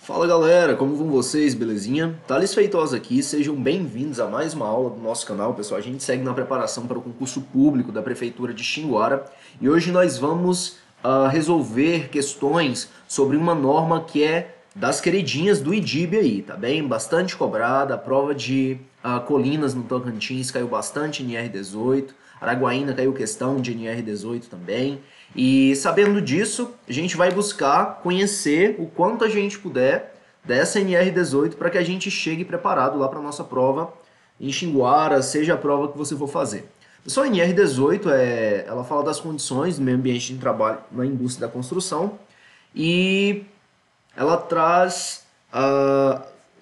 Fala galera, como vão vocês, belezinha? Thales Feitosa aqui, sejam bem-vindos a mais uma aula do nosso canal, pessoal. A gente segue na preparação para o concurso público da Prefeitura de Xinguara e hoje nós vamos resolver questões sobre uma norma que é das queridinhas do IDIB aí, tá bem? Bastante cobrada, a prova de Colinas no Tocantins caiu bastante em NR18, Araguaína caiu questão de NR18 também. E sabendo disso, a gente vai buscar conhecer o quanto a gente puder dessa NR18 para que a gente chegue preparado lá para a nossa prova em Xinguara, seja a prova que você for fazer. Pessoal, a NR18 ela fala das condições do meio ambiente de trabalho na indústria da construção e ela traz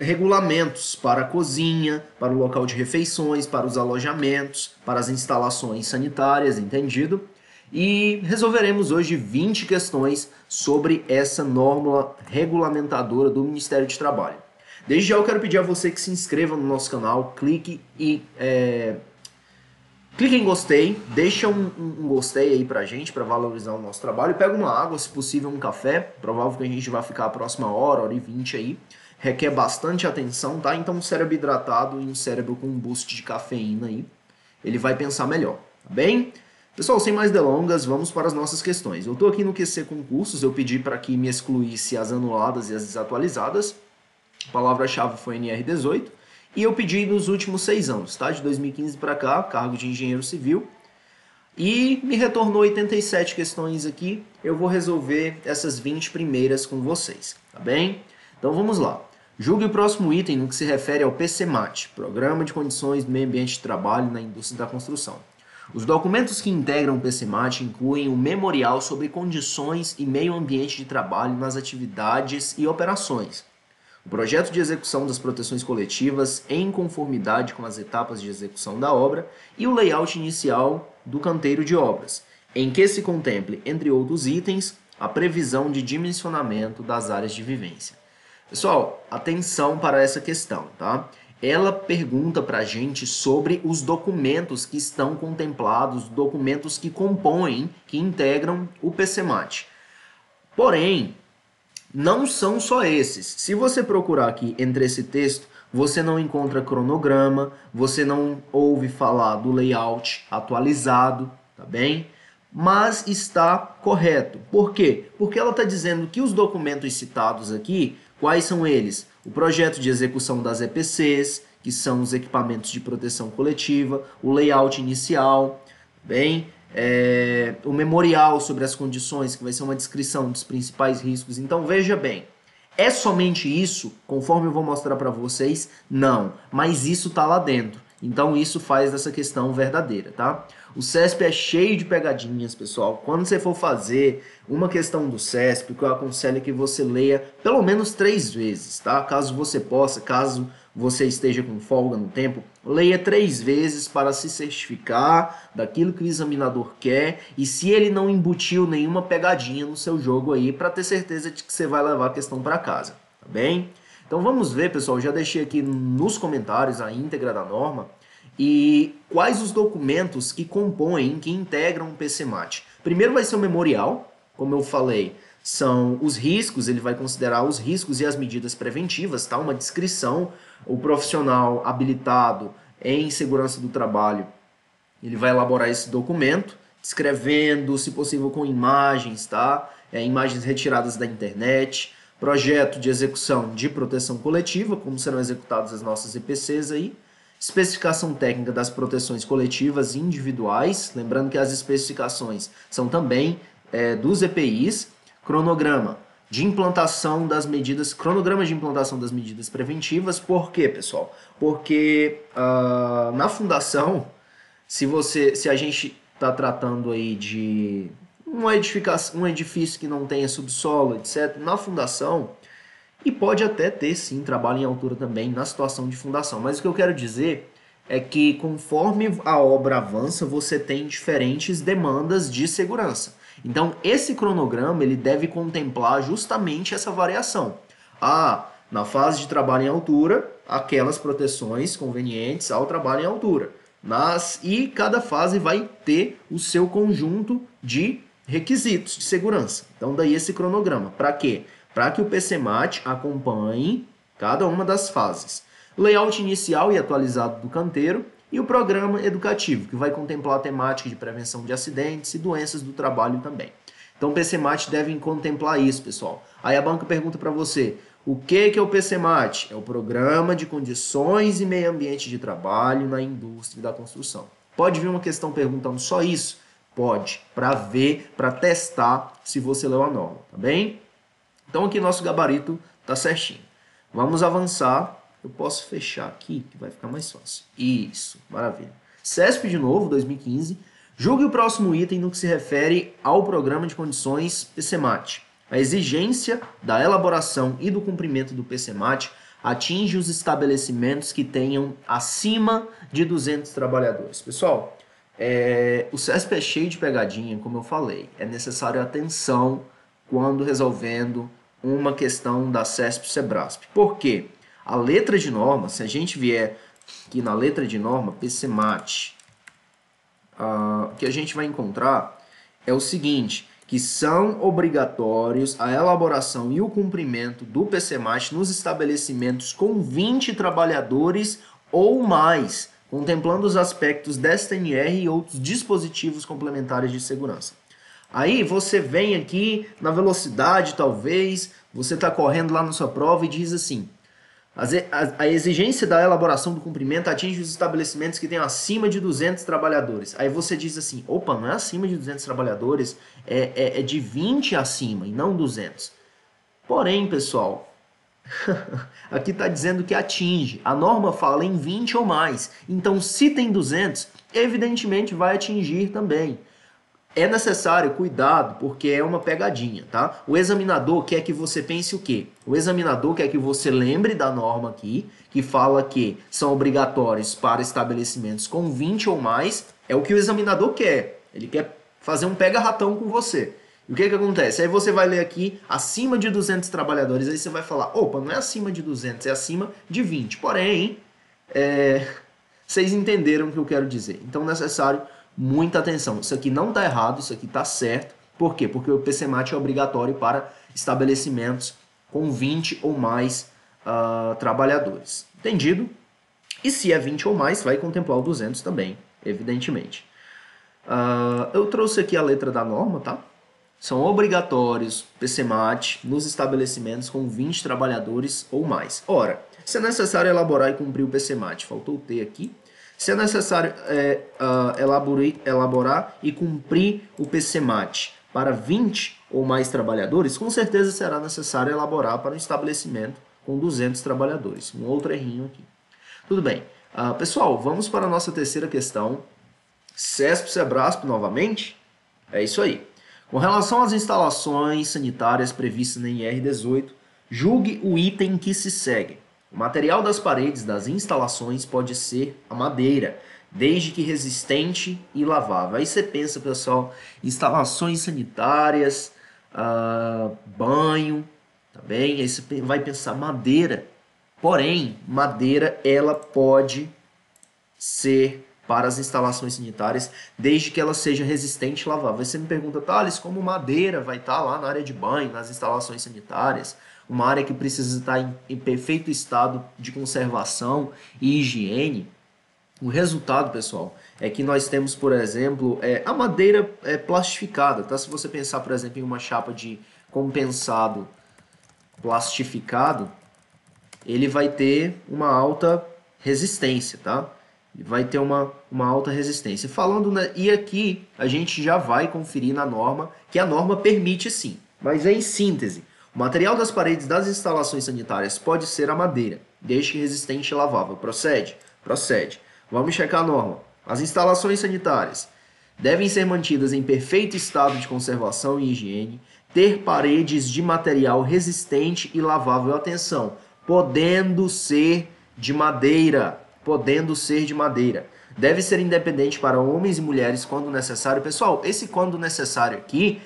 regulamentos para a cozinha, para o local de refeições, para os alojamentos, para as instalações sanitárias, entendido? E resolveremos hoje 20 questões sobre essa norma regulamentadora do Ministério de Trabalho. Desde já eu quero pedir a você que se inscreva no nosso canal, clique em gostei, deixa um gostei aí pra gente, para valorizar o nosso trabalho. Pega uma água, se possível um café, provável que a gente vai ficar a próxima hora e 20 aí. Requer bastante atenção, tá? Então um cérebro hidratado e um cérebro com um boost de cafeína aí, ele vai pensar melhor, tá bem? Pessoal, sem mais delongas, vamos para as nossas questões. Eu estou aqui no QC Concursos, eu pedi para que me excluísse as anuladas e as desatualizadas. A palavra-chave foi NR18. E eu pedi nos últimos 6 anos, tá? De 2015 para cá, cargo de engenheiro civil. E me retornou 87 questões aqui. Eu vou resolver essas 20 primeiras com vocês, tá bem? Então vamos lá. Julgue o próximo item no que se refere ao PCMAT, Programa de Condições do Meio Ambiente de Trabalho na Indústria da Construção. Os documentos que integram o PCMAT incluem o Memorial sobre Condições e Meio Ambiente de Trabalho nas Atividades e Operações, o projeto de execução das proteções coletivas em conformidade com as etapas de execução da obra e o layout inicial do canteiro de obras, em que se contemple, entre outros itens, a previsão de dimensionamento das áreas de vivência. Pessoal, atenção para essa questão, tá? Ela pergunta para a gente sobre os documentos que estão contemplados, documentos que compõem, que integram o PCMAT. Porém, não são só esses. Se você procurar aqui entre esse texto, você não encontra cronograma, você não ouve falar do layout atualizado, tá bem? Mas está correto. Por quê? Porque ela está dizendo que os documentos citados aqui, quais são eles? O projeto de execução das EPCs, que são os equipamentos de proteção coletiva, o layout inicial, bem, o memorial sobre as condições, que vai ser uma descrição dos principais riscos. Então veja bem, é somente isso, conforme eu vou mostrar para vocês? Não, mas isso está lá dentro. Então isso faz dessa questão verdadeira, tá? O CESP é cheio de pegadinhas, pessoal. Quando você for fazer uma questão do CESP, o que eu aconselho é que você leia pelo menos 3 vezes, tá? Caso você possa, caso você esteja com folga no tempo, leia 3 vezes para se certificar daquilo que o examinador quer e se ele não embutiu nenhuma pegadinha no seu jogo aí, para ter certeza de que você vai levar a questão para casa, tá bem? Então vamos ver, pessoal, já deixei aqui nos comentários a íntegra da norma e quais os documentos que compõem, que integram o PCMAT. Primeiro vai ser o memorial, como eu falei, são os riscos, ele vai considerar os riscos e as medidas preventivas, tá? Uma descrição, o profissional habilitado em segurança do trabalho, ele vai elaborar esse documento, descrevendo, se possível com imagens, tá? Imagens retiradas da internet, projeto de execução de proteção coletiva, como serão executadas as nossas EPCs aí, especificação técnica das proteções coletivas individuais, lembrando que as especificações são também dos EPIs, cronograma de implantação das medidas, cronograma de implantação das medidas preventivas. Por quê, pessoal? Porque na fundação, se a gente está tratando aí de um edifício que não tenha subsolo, etc., na fundação, e pode até ter, sim, trabalho em altura também na situação de fundação. Mas o que eu quero dizer é que conforme a obra avança, você tem diferentes demandas de segurança. Então, esse cronograma ele deve contemplar justamente essa variação. Na fase de trabalho em altura, aquelas proteções convenientes ao trabalho em altura. E cada fase vai ter o seu conjunto de requisitos de segurança. Então, daí esse cronograma. Para quê? para que o PCMAT acompanhe cada uma das fases. O layout inicial e atualizado do canteiro e o programa educativo, que vai contemplar a temática de prevenção de acidentes e doenças do trabalho também. Então o PCMAT deve contemplar isso, pessoal. Aí a banca pergunta para você, o que é o PCMAT? É o Programa de Condições e Meio Ambiente de Trabalho na Indústria da Construção. Pode vir uma questão perguntando só isso? Pode, para ver, para testar se você leu a norma, tá bem? Então aqui nosso gabarito tá certinho. Vamos avançar. Eu posso fechar aqui, que vai ficar mais fácil. Isso, maravilha. CESP de novo, 2015. Julgue o próximo item no que se refere ao Programa de Condições PCMAT. A exigência da elaboração e do cumprimento do PCMAT atinge os estabelecimentos que tenham acima de 200 trabalhadores. Pessoal, o CESP é cheio de pegadinha, como eu falei. É necessário atenção quando resolvendo uma questão da CESP-SEBRASP. Por quê? A letra de norma, se a gente vier aqui na letra de norma, PCMAT, o que a gente vai encontrar é o seguinte, que são obrigatórios a elaboração e o cumprimento do PCMAT nos estabelecimentos com 20 trabalhadores ou mais, contemplando os aspectos desta NR e outros dispositivos complementares de segurança. Aí você vem aqui na velocidade, talvez, você está correndo lá na sua prova e diz assim, a exigência da elaboração do cumprimento atinge os estabelecimentos que têm acima de 200 trabalhadores. Aí você diz assim, opa, não é acima de 200 trabalhadores, é de 20 acima e não 200. Porém, pessoal, aqui está dizendo que atinge. A norma fala em 20 ou mais. Então, se tem 200, evidentemente vai atingir também. É necessário cuidado, porque é uma pegadinha, tá? O examinador quer que você pense o quê? O examinador quer que você lembre da norma aqui, que fala que são obrigatórios para estabelecimentos com 20 ou mais. É o que o examinador quer. Ele quer fazer um pega-ratão com você. E o que acontece? Aí você vai ler aqui, acima de 200 trabalhadores, aí você vai falar, opa, não é acima de 200, é acima de 20. Porém, vocês entenderam o que eu quero dizer. Então, é necessário muita atenção. Isso aqui não está errado, isso aqui está certo. Por quê? Porque o PCMAT é obrigatório para estabelecimentos com 20 ou mais trabalhadores. Entendido? E se é 20 ou mais, vai contemplar o 200 também, evidentemente. Eu trouxe aqui a letra da norma, tá? São obrigatórios PCMAT nos estabelecimentos com 20 trabalhadores ou mais. Ora, se é necessário elaborar e cumprir o PCMAT, faltou o T aqui. Se é necessário elaborar e cumprir o PCMAT para 20 ou mais trabalhadores, com certeza será necessário elaborar para um estabelecimento com 200 trabalhadores. Um outro errinho aqui. Tudo bem. Pessoal, vamos para a nossa terceira questão. CESP-SEBRASP novamente. É isso aí. Com relação às instalações sanitárias previstas na NR18, julgue o item que se segue. O material das paredes das instalações pode ser a madeira, desde que resistente e lavável. Aí você pensa, pessoal, instalações sanitárias, banho, tá bem? Aí você vai pensar madeira. Porém, madeira ela pode ser para as instalações sanitárias, desde que ela seja resistente e lavável. Aí você me pergunta, Thales, como madeira vai estar lá na área de banho, nas instalações sanitárias? Uma área que precisa estar em perfeito estado de conservação e higiene. O resultado, pessoal, é que nós temos, por exemplo, a madeira plastificada. Tá? Se você pensar, por exemplo, em uma chapa de compensado plastificado, ele vai ter uma alta resistência, tá? Ele vai ter uma alta resistência. E aqui a gente já vai conferir na norma que a norma permite sim, mas em síntese. O material das paredes das instalações sanitárias pode ser a madeira, desde que resistente e lavável. Procede? Procede. Vamos checar a norma. As instalações sanitárias devem ser mantidas em perfeito estado de conservação e higiene, ter paredes de material resistente e lavável. Atenção, podendo ser de madeira. Podendo ser de madeira. Deve ser independente para homens e mulheres quando necessário. Pessoal, esse quando necessário aqui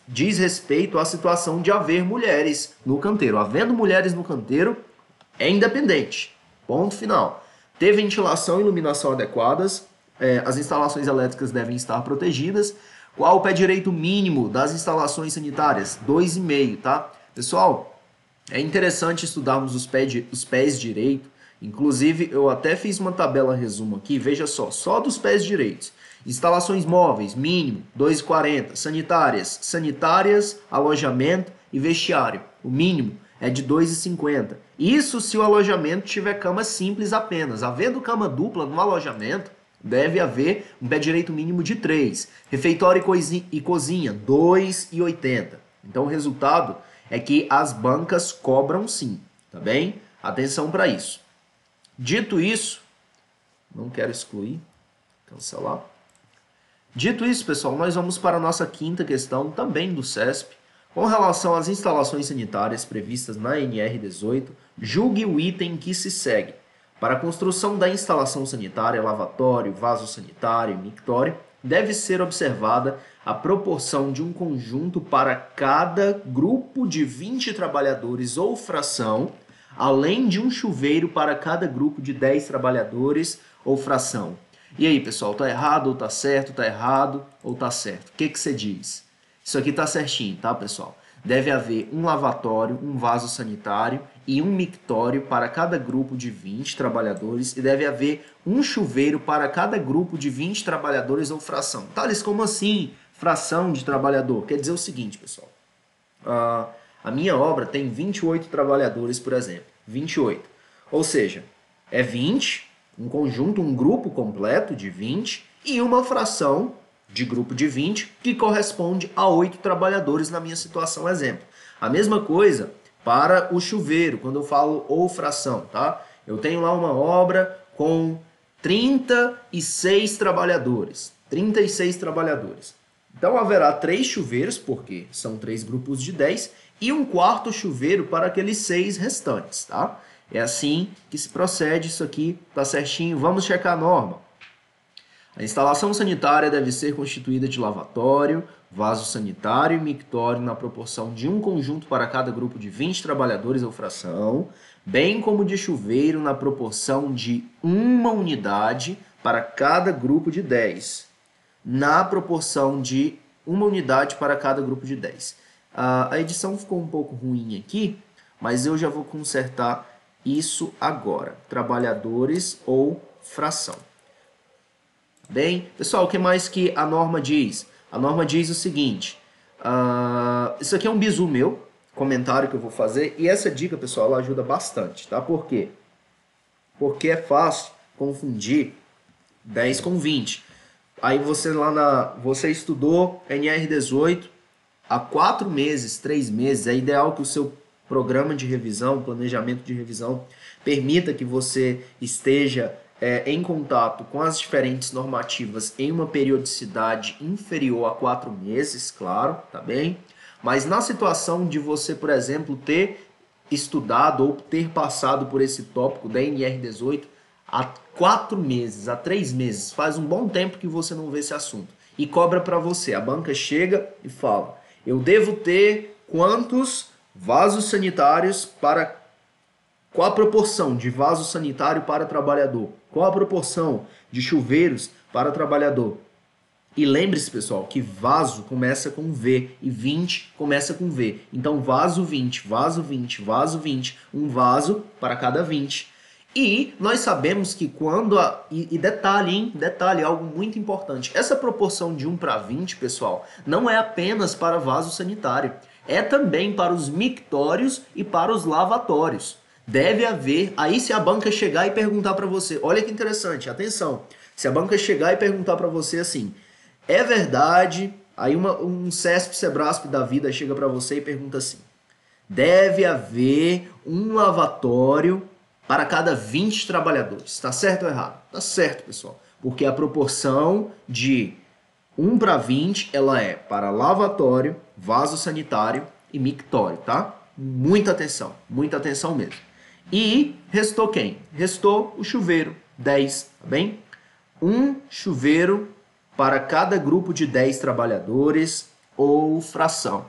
diz respeito à situação de haver mulheres no canteiro. Havendo mulheres no canteiro, é independente. Ponto final. Ter ventilação e iluminação adequadas. As instalações elétricas devem estar protegidas. Qual o pé direito mínimo das instalações sanitárias? 2,5, tá? Pessoal, é interessante estudarmos os pés direito. Inclusive, eu até fiz uma tabela resumo aqui. Veja só dos pés direitos. Instalações móveis, mínimo, 2,40. Sanitárias, alojamento e vestiário. O mínimo é de 2,50. Isso se o alojamento tiver cama simples apenas. Havendo cama dupla no alojamento, deve haver um pé direito mínimo de 3. Refeitório e cozinha, 2,80. Então, o resultado é que as bancas cobram sim, tá bem? Atenção para isso. Dito isso, não quero excluir, cancelar. Dito isso, pessoal, nós vamos para a nossa quinta questão, também do CESP. Com relação às instalações sanitárias previstas na NR18, julgue o item que se segue. Para a construção da instalação sanitária, lavatório, vaso sanitário e mictório, deve ser observada a proporção de um conjunto para cada grupo de 20 trabalhadores ou fração, além de um chuveiro para cada grupo de 10 trabalhadores ou fração. E aí, pessoal, tá errado ou tá certo? Tá errado ou tá certo? O que que você diz? Isso aqui tá certinho, tá, pessoal? Deve haver um lavatório, um vaso sanitário e um mictório para cada grupo de 20 trabalhadores e deve haver um chuveiro para cada grupo de 20 trabalhadores ou fração. Thales, como assim fração de trabalhador? Quer dizer o seguinte, pessoal. A minha obra tem 28 trabalhadores, por exemplo. 28. Ou seja, é 20, um conjunto, um grupo completo de 20 e uma fração de grupo de 20 que corresponde a 8 trabalhadores na minha situação exemplo. A mesma coisa para o chuveiro, quando eu falo ou fração, tá? Eu tenho lá uma obra com 36 trabalhadores. 36 trabalhadores. Então haverá 3 chuveiros, porque são 3 grupos de 10, e um quarto chuveiro para aqueles 6 restantes, tá? É assim que se procede, isso aqui tá certinho. Vamos checar a norma. A instalação sanitária deve ser constituída de lavatório, vaso sanitário e mictório na proporção de um conjunto para cada grupo de 20 trabalhadores ou fração, bem como de chuveiro na proporção de uma unidade para cada grupo de 10, na proporção de uma unidade para cada grupo de 10. A edição ficou um pouco ruim aqui, mas eu já vou consertar isso agora. Trabalhadores ou fração. Bem, pessoal, o que mais que a norma diz? A norma diz o seguinte, isso aqui é um bizu meu, comentário que eu vou fazer, e essa dica, pessoal, ela ajuda bastante, tá? Por quê? Porque é fácil confundir 10 com 20. Aí você estudou NR18 há 4 meses, 3 meses, é ideal que o seu programa de revisão, planejamento de revisão, permita que você esteja em contato com as diferentes normativas em uma periodicidade inferior a 4 meses, claro, tá bem? Mas na situação de você, por exemplo, ter estudado ou ter passado por esse tópico da NR18 há 4 meses, há 3 meses, faz um bom tempo que você não vê esse assunto. E cobra para você, a banca chega e fala, eu devo ter quantos vasos sanitários para... Qual a proporção de vaso sanitário para trabalhador? Qual a proporção de chuveiros para trabalhador? E lembre-se, pessoal, que vaso começa com V e 20 começa com V. Então, vaso 20, vaso 20, vaso 20, um vaso para cada 20. E nós sabemos que quando... E detalhe, hein? Detalhe, algo muito importante. Essa proporção de 1 para 20, pessoal, não é apenas para vaso sanitário. É também para os mictórios e para os lavatórios. Deve haver, aí se a banca chegar e perguntar para você, olha que interessante, atenção, se a banca chegar e perguntar para você assim, é verdade, aí um CESP, Sebrasp da vida chega para você e pergunta assim, deve haver um lavatório para cada 20 trabalhadores, tá certo ou errado? Tá certo, pessoal, porque a proporção de 1 para 20, ela é para lavatório, vaso sanitário e mictório, tá? Muita atenção mesmo. E restou quem? Restou o chuveiro, 10, tá bem? Um chuveiro para cada grupo de 10 trabalhadores ou fração.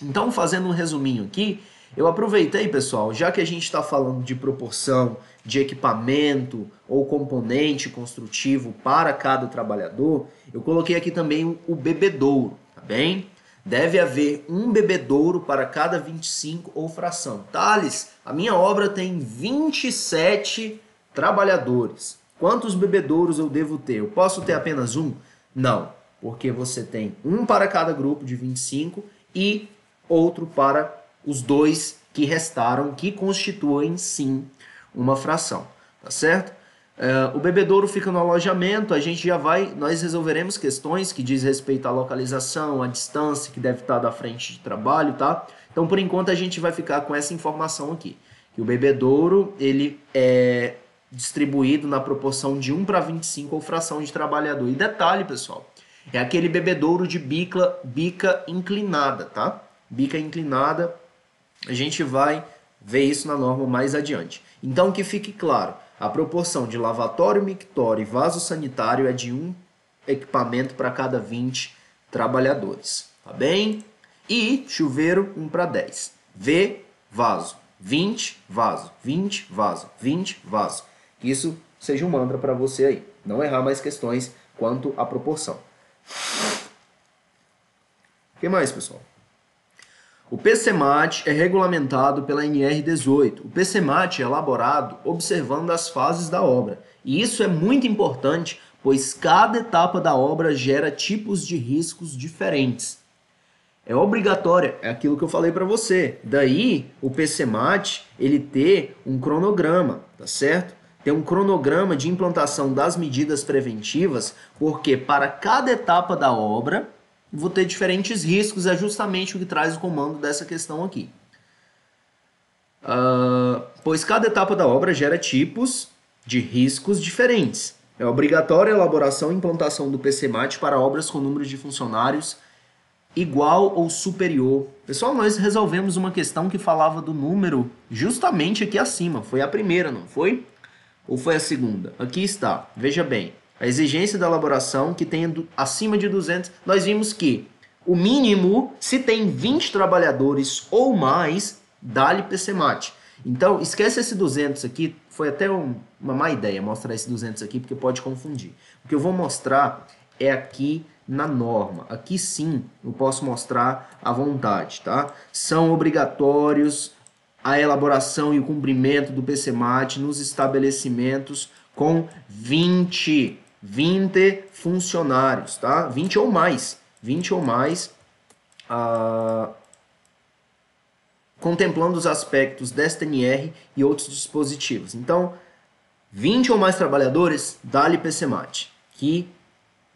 Então, fazendo um resuminho aqui, eu aproveitei, pessoal, já que a gente está falando de proporção de equipamento ou componente construtivo para cada trabalhador, eu coloquei aqui também o bebedouro, tá bem? deve haver um bebedouro para cada 25 ou fração. Thales, a minha obra tem 27 trabalhadores. Quantos bebedouros eu devo ter? Eu posso ter apenas um? Não, porque você tem um para cada grupo de 25 e outro para os dois que restaram, que constituem, sim, uma fração. Tá certo? O bebedouro fica no alojamento, nós resolveremos questões que diz respeito à localização, à distância que deve estar da frente de trabalho, tá? Então, por enquanto, a gente vai ficar com essa informação aqui, que o bebedouro, ele é distribuído na proporção de 1 para 25 ou fração de trabalhador. E detalhe, pessoal, é aquele bebedouro de bica inclinada, tá? Bica inclinada, a gente vai ver isso na norma mais adiante. Então, que fique claro, a proporção de lavatório, mictório e vaso sanitário é de um equipamento para cada 20 trabalhadores, tá bem? E chuveiro 1 para 10. V, vaso, 20, vaso, 20, vaso, 20, vaso. Que isso seja um mantra para você aí. Não errar mais questões quanto à proporção. O que mais, pessoal? O PCMAT é regulamentado pela NR18. O PCMAT é elaborado observando as fases da obra. E isso é muito importante, pois cada etapa da obra gera tipos de riscos diferentes. É obrigatório, é aquilo que eu falei para você. Daí, o PCMAT, ele ter um cronograma, tá certo? Tem um cronograma de implantação das medidas preventivas, porque para cada etapa da obra, vou ter diferentes riscos, é justamente o que traz o comando dessa questão aqui. Pois cada etapa da obra gera tipos de riscos diferentes. É obrigatória a elaboração e implantação do PCMAT para obras com número de funcionários igual ou superior. Pessoal, nós resolvemos uma questão que falava do número justamente aqui acima. Foi a primeira, não foi? Ou foi a segunda? Aqui está, veja bem. A exigência da elaboração que tenha acima de 200, nós vimos que o mínimo, se tem 20 trabalhadores ou mais, dá-lhe PCMAT. Então, esquece esse 200 aqui, foi até uma má ideia mostrar esse 200 aqui, porque pode confundir. O que eu vou mostrar é aqui na norma. Aqui sim, eu posso mostrar à vontade, tá? São obrigatórios a elaboração e o cumprimento do PCMAT nos estabelecimentos com 20 funcionários, tá? 20 ou mais, contemplando os aspectos desta NR e outros dispositivos. Então, 20 ou mais trabalhadores, dá-lhe PCMAT, que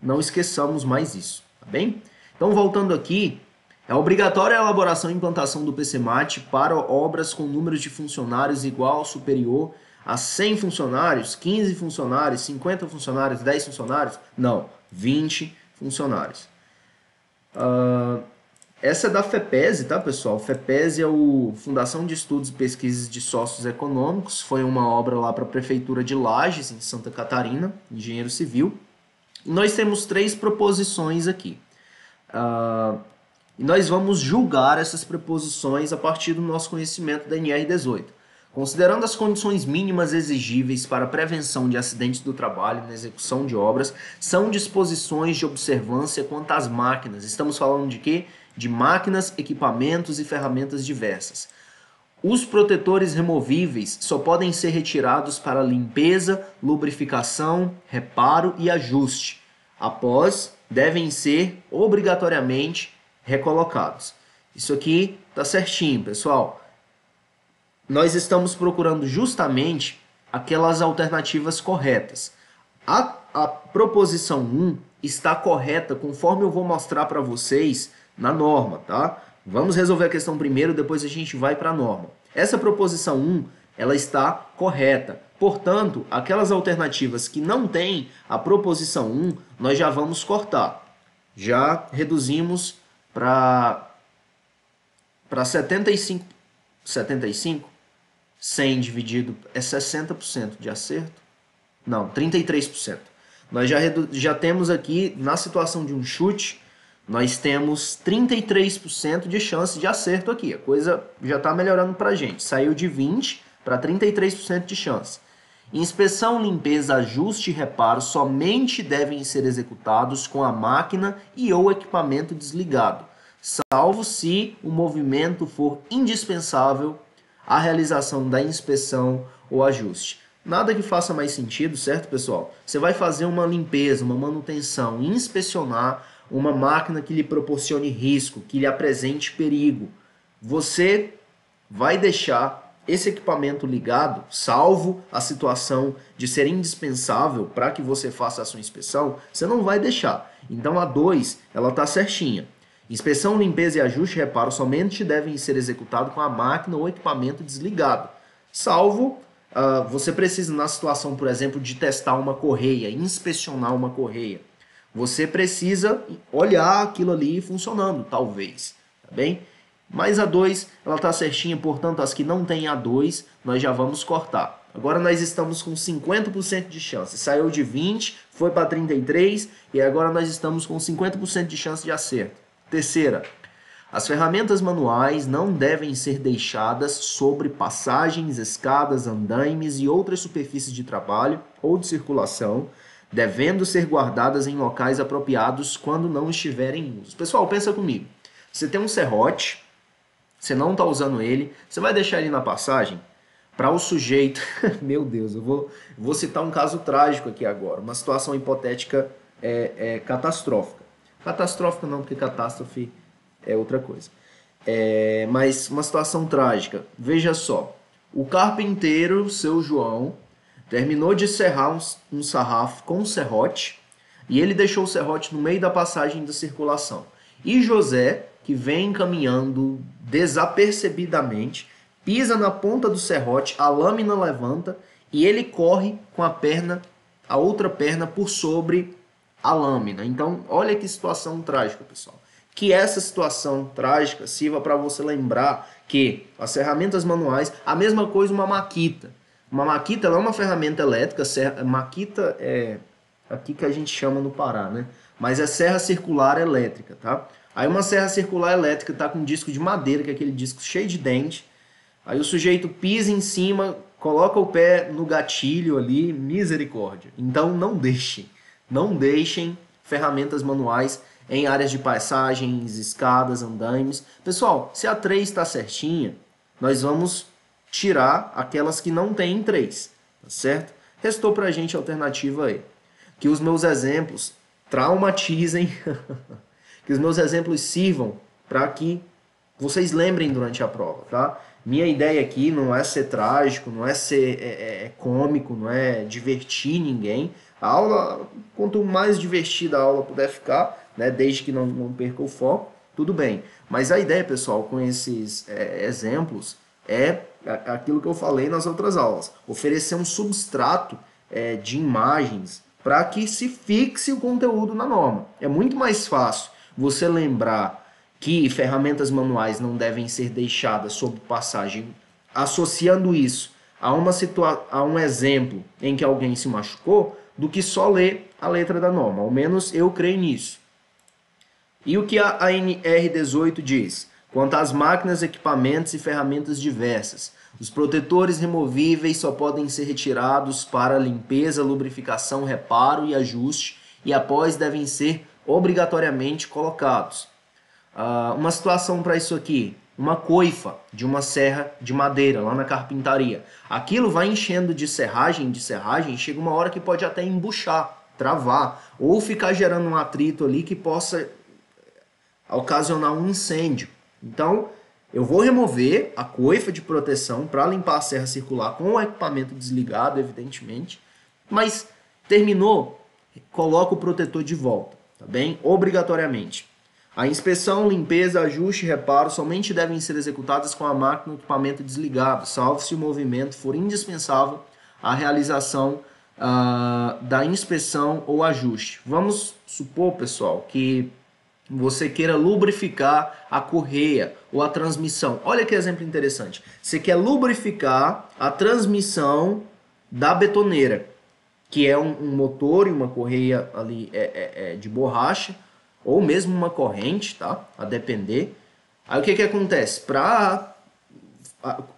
não esqueçamos mais isso, tá bem? Então, voltando aqui, é obrigatória a elaboração e implantação do PCMAT para obras com número de funcionários igual ou superior a 100 funcionários, 15 funcionários, 50 funcionários, 10 funcionários? Não, 20 funcionários. Essa é da FEPESE, tá, pessoal? FEPESE é o Fundação de Estudos e Pesquisas de Sócios Econômicos. Foi uma obra lá para a Prefeitura de Lages, em Santa Catarina, engenheiro civil. E nós temos 3 proposições aqui. E nós vamos julgar essas proposições a partir do nosso conhecimento da NR18. Considerando as condições mínimas exigíveis para a prevenção de acidentes do trabalho na execução de obras, são disposições de observância quanto às máquinas. Estamos falando de quê? De máquinas, equipamentos e ferramentas diversas. Os protetores removíveis só podem ser retirados para limpeza, lubrificação, reparo e ajuste. Após, devem ser obrigatoriamente recolocados. Isso aqui tá certinho, pessoal. Nós estamos procurando justamente aquelas alternativas corretas. A proposição 1 está correta conforme eu vou mostrar para vocês na norma, tá? Vamos resolver a questão primeiro, depois a gente vai para a norma. Essa proposição 1, ela está correta. Portanto, aquelas alternativas que não têm a proposição 1, nós já vamos cortar. Já reduzimos para 75, 100 dividido é 60% de acerto? Não, 33%. Nós já temos aqui, na situação de um chute, nós temos 33% de chance de acerto aqui. A coisa já está melhorando para a gente. Saiu de 20% para 33% de chance. Inspeção, limpeza, ajuste e reparo somente devem ser executados com a máquina e ou equipamento desligado. salvo se o movimento for indispensável à realização da inspeção ou ajuste. Nada que faça mais sentido, certo, pessoal? Você vai fazer uma limpeza, uma manutenção, inspecionar uma máquina que lhe proporcione risco, que lhe apresente perigo. Você vai deixar esse equipamento ligado, salvo a situação de ser indispensável para que você faça a sua inspeção, você não vai deixar. Então a 2, ela está certinha. Inspeção, limpeza e ajuste e reparo somente devem ser executados com a máquina ou equipamento desligado, salvo você precisa, na situação, por exemplo, de testar uma correia, inspecionar uma correia, você precisa olhar aquilo ali funcionando, talvez, tá bem? Mas a 2, ela está certinha, portanto, as que não tem a 2, nós já vamos cortar. Agora nós estamos com 50% de chance. Saiu de 20, foi para 33 e agora nós estamos com 50% de chance de acerto. Terceira, as ferramentas manuais não devem ser deixadas sobre passagens, escadas, andaimes e outras superfícies de trabalho ou de circulação, devendo ser guardadas em locais apropriados quando não estiverem em uso. Pessoal, pensa comigo. Você tem um serrote, você não está usando ele, você vai deixar ele na passagem para o sujeito... Meu Deus, eu vou citar um caso trágico aqui agora, uma situação hipotética catastrófica. Catastrófica não, porque catástrofe é outra coisa. Mas uma situação trágica. Veja só, o carpinteiro, seu João, terminou de serrar um sarrafo com um serrote e ele deixou o serrote no meio da passagem da circulação. E José, que vem caminhando desapercebidamente, pisa na ponta do serrote, a lâmina levanta e ele corre com a outra perna por sobre a lâmina. Então, olha que situação trágica, pessoal. Que essa situação trágica sirva para você lembrar que as ferramentas manuais, a mesma coisa uma maquita. Uma maquita ela é uma ferramenta elétrica, maquita é aqui que a gente chama no Pará, né? Mas é serra circular elétrica, tá? Aí uma serra circular elétrica tá com um disco de madeira, que é aquele disco cheio de dente. Aí o sujeito pisa em cima, coloca o pé no gatilho ali, misericórdia. Então não deixem ferramentas manuais em áreas de passagens, escadas, andaimes. Pessoal, se a 3 está certinha, nós vamos tirar aquelas que não tem 3, tá certo? Restou pra gente a alternativa aí. Que os meus exemplos traumatizem, que os meus exemplos sirvam para que vocês lembrem durante a prova, tá? Minha ideia aqui não é ser trágico, não é ser cômico, não é divertir ninguém. A aula, quanto mais divertida a aula puder ficar, né, desde que não perca o foco, tudo bem. Mas a ideia, pessoal, com esses exemplos é aquilo que eu falei nas outras aulas. Oferecer um substrato de imagens para que se fixe o conteúdo na norma. É muito mais fácil você lembrar que ferramentas manuais não devem ser deixadas sob passagem, associando isso a um exemplo em que alguém se machucou, do que só ler a letra da norma. Ao menos eu creio nisso. E o que a ANR18 diz? Quanto às máquinas, equipamentos e ferramentas diversas, os protetores removíveis só podem ser retirados para limpeza, lubrificação, reparo e ajuste, e após devem ser obrigatoriamente colocados. Uma situação para isso aqui, uma coifa de uma serra de madeira lá na carpintaria. Aquilo vai enchendo de serragem, chega uma hora que pode até embuchar, travar, ou ficar gerando um atrito ali que possa ocasionar um incêndio. Então, eu vou remover a coifa de proteção para limpar a serra circular com o equipamento desligado, evidentemente, mas terminou, coloca o protetor de volta, tá bem? Obrigatoriamente. A inspeção, limpeza, ajuste e reparo somente devem ser executadas com a máquina e equipamento desligado, salvo se o movimento for indispensável à realização da inspeção ou ajuste. Vamos supor, pessoal, que você queira lubrificar a correia ou a transmissão. Olha que exemplo interessante. Você quer lubrificar a transmissão da betoneira, que é um motor e uma correia ali de borracha, ou mesmo uma corrente, tá? A depender. Aí o que acontece? Para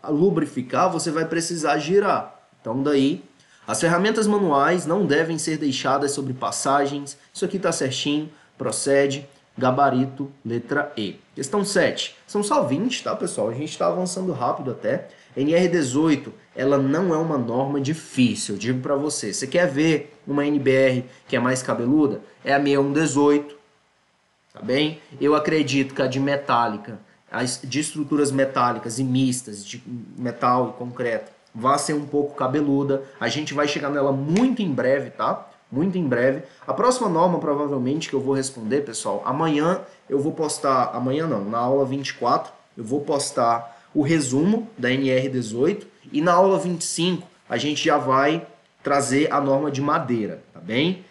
lubrificar, você vai precisar girar. Então daí, as ferramentas manuais não devem ser deixadas sobre passagens. Isso aqui está certinho, procede. gabarito, letra E. Questão 7. São só 20, tá, pessoal? A gente está avançando rápido até. NR18, ela não é uma norma difícil, eu digo para você. Você quer ver uma NBR que é mais cabeluda? É a 6118, tá bem? Eu acredito que a de metálica, as de estruturas metálicas e mistas, de metal e concreto, vai ser um pouco cabeluda. A gente vai chegar nela muito em breve, tá? Muito em breve. A próxima norma, provavelmente, que eu vou responder, pessoal, amanhã eu vou postar, amanhã não, na aula 24, eu vou postar o resumo da NR18 e na aula 25 a gente já vai trazer a norma de madeira, tá bem?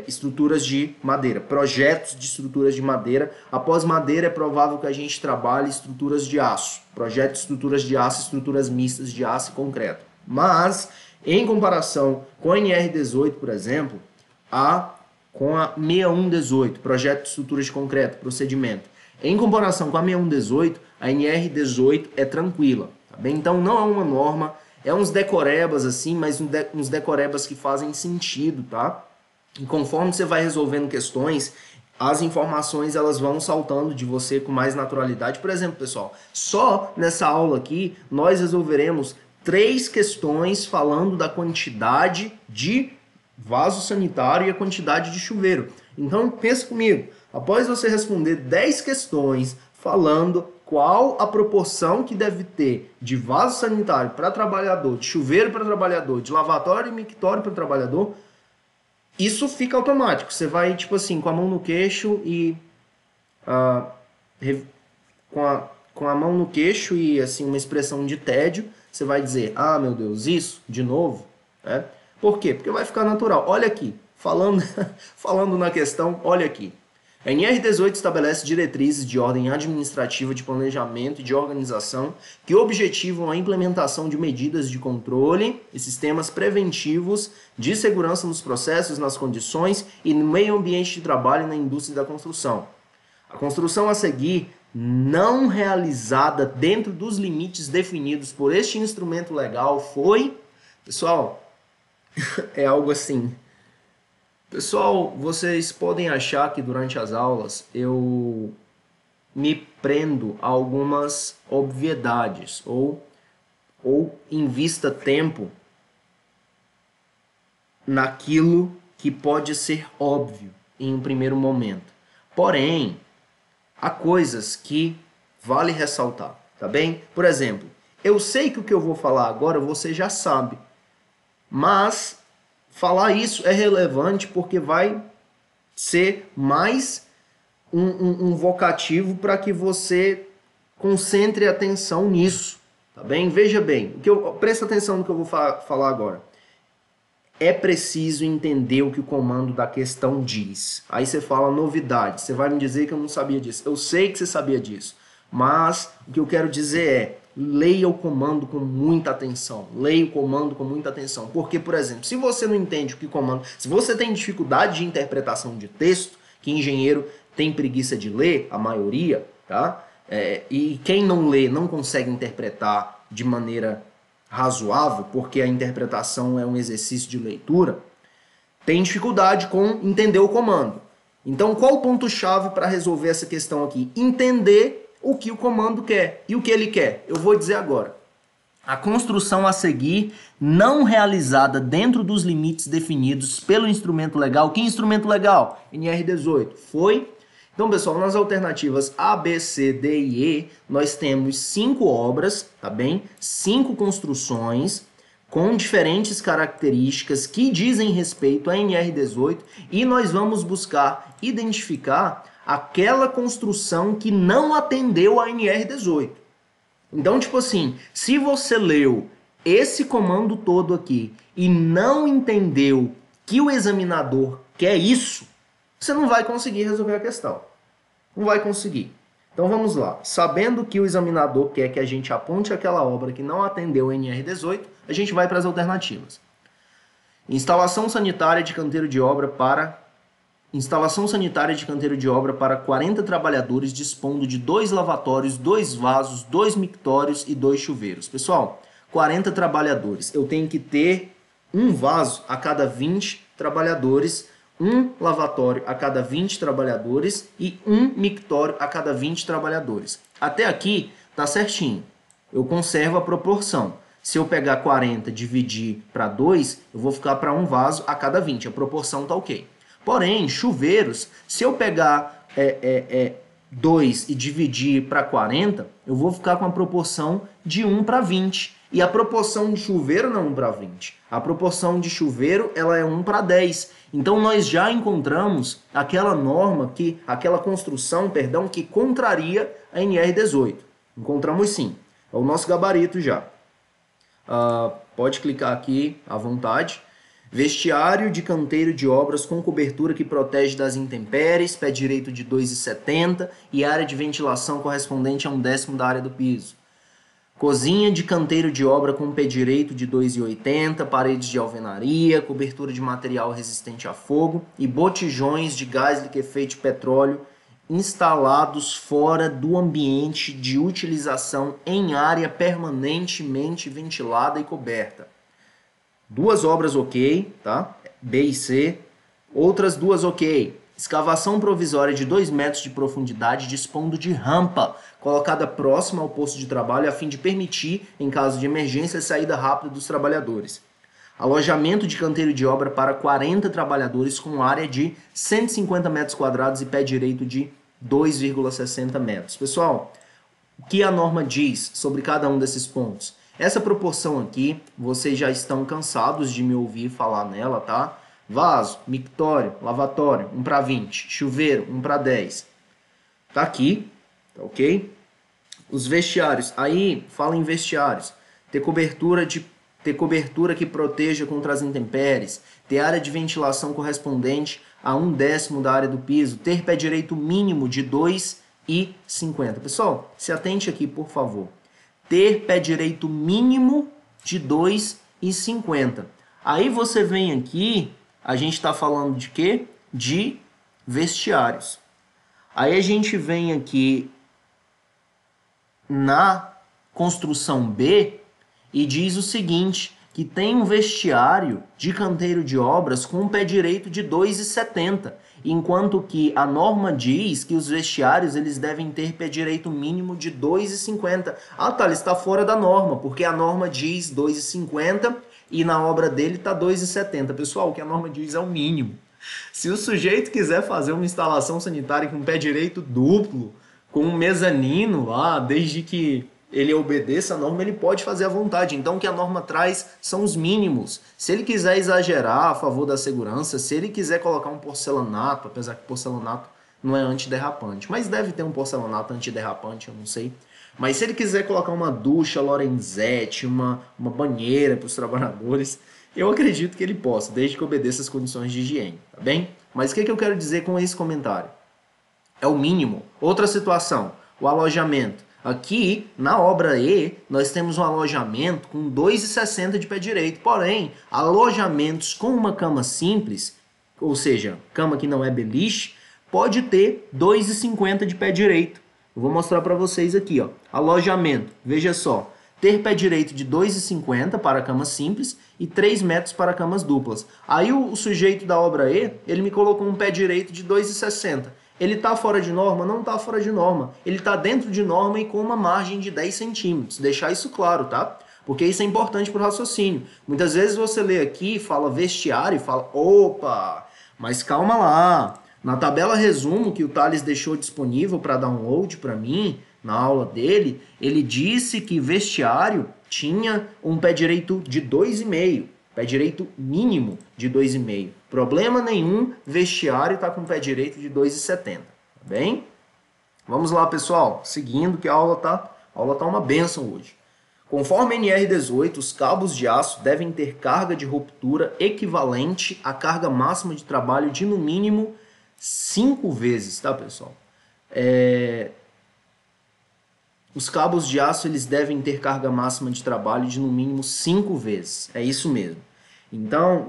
Estruturas de madeira, projetos de estruturas de madeira. Após madeira é provável que a gente trabalhe estruturas de aço, projeto de estruturas de aço, estruturas mistas de aço e concreto. Mas, em comparação com a NR18, por exemplo, com a 6118, projeto de estruturas de concreto, procedimento, em comparação com a 6118, a NR18 é tranquila, tá bem? Então não é uma norma, é uns decorebas assim, mas uns decorebas que fazem sentido, tá? E conforme você vai resolvendo questões, as informações elas vão saltando de você com mais naturalidade. Por exemplo, pessoal, só nessa aula aqui nós resolveremos 3 questões falando da quantidade de vaso sanitário e a quantidade de chuveiro. Então pensa comigo, após você responder 10 questões falando qual a proporção que deve ter de vaso sanitário para trabalhador, de chuveiro para trabalhador, de lavatório e mictório para trabalhador, isso fica automático. Você vai, tipo assim, com a mão no queixo e... com a mão no queixo e, assim, uma expressão de tédio, você vai dizer, ah, meu Deus, isso? De novo? É? Por quê? Porque vai ficar natural. Olha aqui, falando na questão, olha aqui. A NR18 estabelece diretrizes de ordem administrativa, de planejamento e de organização que objetivam a implementação de medidas de controle e sistemas preventivos de segurança nos processos, nas condições e no meio ambiente de trabalho e na indústria da construção. A construção a seguir, não realizada dentro dos limites definidos por este instrumento legal, foi... Pessoal, é algo assim... Pessoal, vocês podem achar que durante as aulas eu me prendo a algumas obviedades ou invista tempo naquilo que pode ser óbvio em um primeiro momento. Porém, há coisas que vale ressaltar, tá bem? Por exemplo, eu sei que o que eu vou falar agora você já sabe, mas... falar isso é relevante porque vai ser mais um vocativo para que você concentre atenção nisso, tá bem? Veja bem, presta atenção no que eu vou falar agora. É preciso entender o que o comando da questão diz. Aí você fala novidade, você vai me dizer que eu não sabia disso. Eu sei que você sabia disso, mas o que eu quero dizer é, leia o comando com muita atenção. Leia o comando com muita atenção. Porque, por exemplo, se você não entende o que o comando... Se você tem dificuldade de interpretação de texto, que engenheiro tem preguiça de ler, a maioria, tá? E quem não lê não consegue interpretar de maneira razoável, porque a interpretação é um exercício de leitura, tem dificuldade com entender o comando. Então, qual o ponto-chave para resolver essa questão aqui? Entender o que o comando quer. E o que ele quer? Eu vou dizer agora. A construção a seguir, não realizada dentro dos limites definidos pelo instrumento legal. Que instrumento legal? NR18. Foi? Então, pessoal, nas alternativas A, B, C, D e E, nós temos 5 obras, tá bem? 5 construções com diferentes características que dizem respeito à NR18 e nós vamos buscar identificar aquela construção que não atendeu a NR18. Então, tipo assim, se você leu esse comando todo aqui e não entendeu que o examinador quer isso, você não vai conseguir resolver a questão. Não vai conseguir. Então vamos lá. Sabendo que o examinador quer que a gente aponte aquela obra que não atendeu a NR18, a gente vai para as alternativas. Instalação sanitária de canteiro de obra para 40 trabalhadores dispondo de 2 lavatórios, 2 vasos, 2 mictórios e 2 chuveiros. Pessoal, 40 trabalhadores. Eu tenho que ter um vaso a cada 20 trabalhadores um lavatório a cada 20 trabalhadores e um mictório a cada 20 trabalhadores. Até aqui tá certinho. Eu conservo a proporção. Se eu pegar 40 e dividir para 2, eu vou ficar para um vaso a cada 20. A proporção tá ok. Porém, chuveiros, se eu pegar 2 e dividir para 40, eu vou ficar com a proporção de 1 para 20. E a proporção de chuveiro não é 1 para 20. A proporção de chuveiro ela é 1 para 10. Então nós já encontramos aquela norma, aquela construção, perdão, que contraria a NR18. Encontramos sim. É o nosso gabarito já. Pode clicar aqui à vontade. Vestiário de canteiro de obras com cobertura que protege das intempéries, pé direito de 2,70 e área de ventilação correspondente a 1/10 da área do piso. Cozinha de canteiro de obra com pé direito de 2,80, paredes de alvenaria, cobertura de material resistente a fogo e botijões de gás liquefeito de petróleo instalados fora do ambiente de utilização em área permanentemente ventilada e coberta. 2 obras ok, tá? B e C. Outras 2 ok. Escavação provisória de 2 metros de profundidade dispondo de rampa colocada próxima ao posto de trabalho a fim de permitir, em caso de emergência, a saída rápida dos trabalhadores. Alojamento de canteiro de obra para 40 trabalhadores com área de 150 metros quadrados e pé direito de 2,60 metros. Pessoal, o que a norma diz sobre cada um desses pontos? Essa proporção aqui, vocês já estão cansados de me ouvir falar nela, tá? Vaso, mictório, lavatório, 1 para 20. Chuveiro, 1 para 10. Tá aqui, tá ok? Os vestiários, aí fala em vestiários. Ter cobertura que proteja contra as intempéries. Ter área de ventilação correspondente a 1/10 da área do piso. Ter pé direito mínimo de 2,50. Pessoal, se atente aqui, por favor. Ter pé direito mínimo de 2,50. Aí você vem aqui, a gente está falando de quê? De vestiários. Aí a gente vem aqui na construção B e diz o seguinte, que tem um vestiário de canteiro de obras com um pé direito de 2,70, enquanto que a norma diz que os vestiários eles devem ter pé direito mínimo de 2,50. Ah, tá, ele está fora da norma, porque a norma diz 2,50 e na obra dele está 2,70. Pessoal, o que a norma diz é o mínimo. Se o sujeito quiser fazer uma instalação sanitária com pé direito duplo, com um mezanino lá, desde que ele obedeça a norma, ele pode fazer à vontade. Então, o que a norma traz são os mínimos. Se ele quiser exagerar a favor da segurança, se ele quiser colocar um porcelanato, apesar que porcelanato não é antiderrapante, mas deve ter um porcelanato antiderrapante, eu não sei. Mas se ele quiser colocar uma ducha Lorenzetti, uma banheira para os trabalhadores, eu acredito que ele possa, desde que obedeça as condições de higiene, tá bem? Mas o que eu quero dizer com esse comentário? É o mínimo. Outra situação, o alojamento. Aqui, na obra E, nós temos um alojamento com 2,60 de pé direito. Porém, alojamentos com uma cama simples, ou seja, cama que não é beliche, pode ter 2,50 de pé direito. Eu vou mostrar para vocês aqui, ó. Alojamento, veja só. Ter pé direito de 2,50 para camas simples e 3 metros para camas duplas. Aí o sujeito da obra E, ele me colocou um pé direito de 2,60. Ele está fora de norma? Não está fora de norma. Ele está dentro de norma e com uma margem de 10 centímetros. Deixar isso claro, tá? Porque isso é importante para o raciocínio. Muitas vezes você lê aqui, fala vestiário e fala, opa, mas calma lá. Na tabela resumo que o Thales deixou disponível para download para mim, na aula dele, ele disse que vestiário tinha um pé direito de 2,5. Pé direito mínimo de 2,5. Problema nenhum, vestiário está com pé direito de 2,70. Tá bem? Vamos lá, pessoal. Seguindo que a aula tá uma bênção hoje. Conforme a NR18, os cabos de aço devem ter carga de ruptura equivalente à carga máxima de trabalho de, no mínimo, 5 vezes, tá, pessoal? Os cabos de aço eles devem ter carga máxima de trabalho de, no mínimo, 5 vezes. É isso mesmo. Então,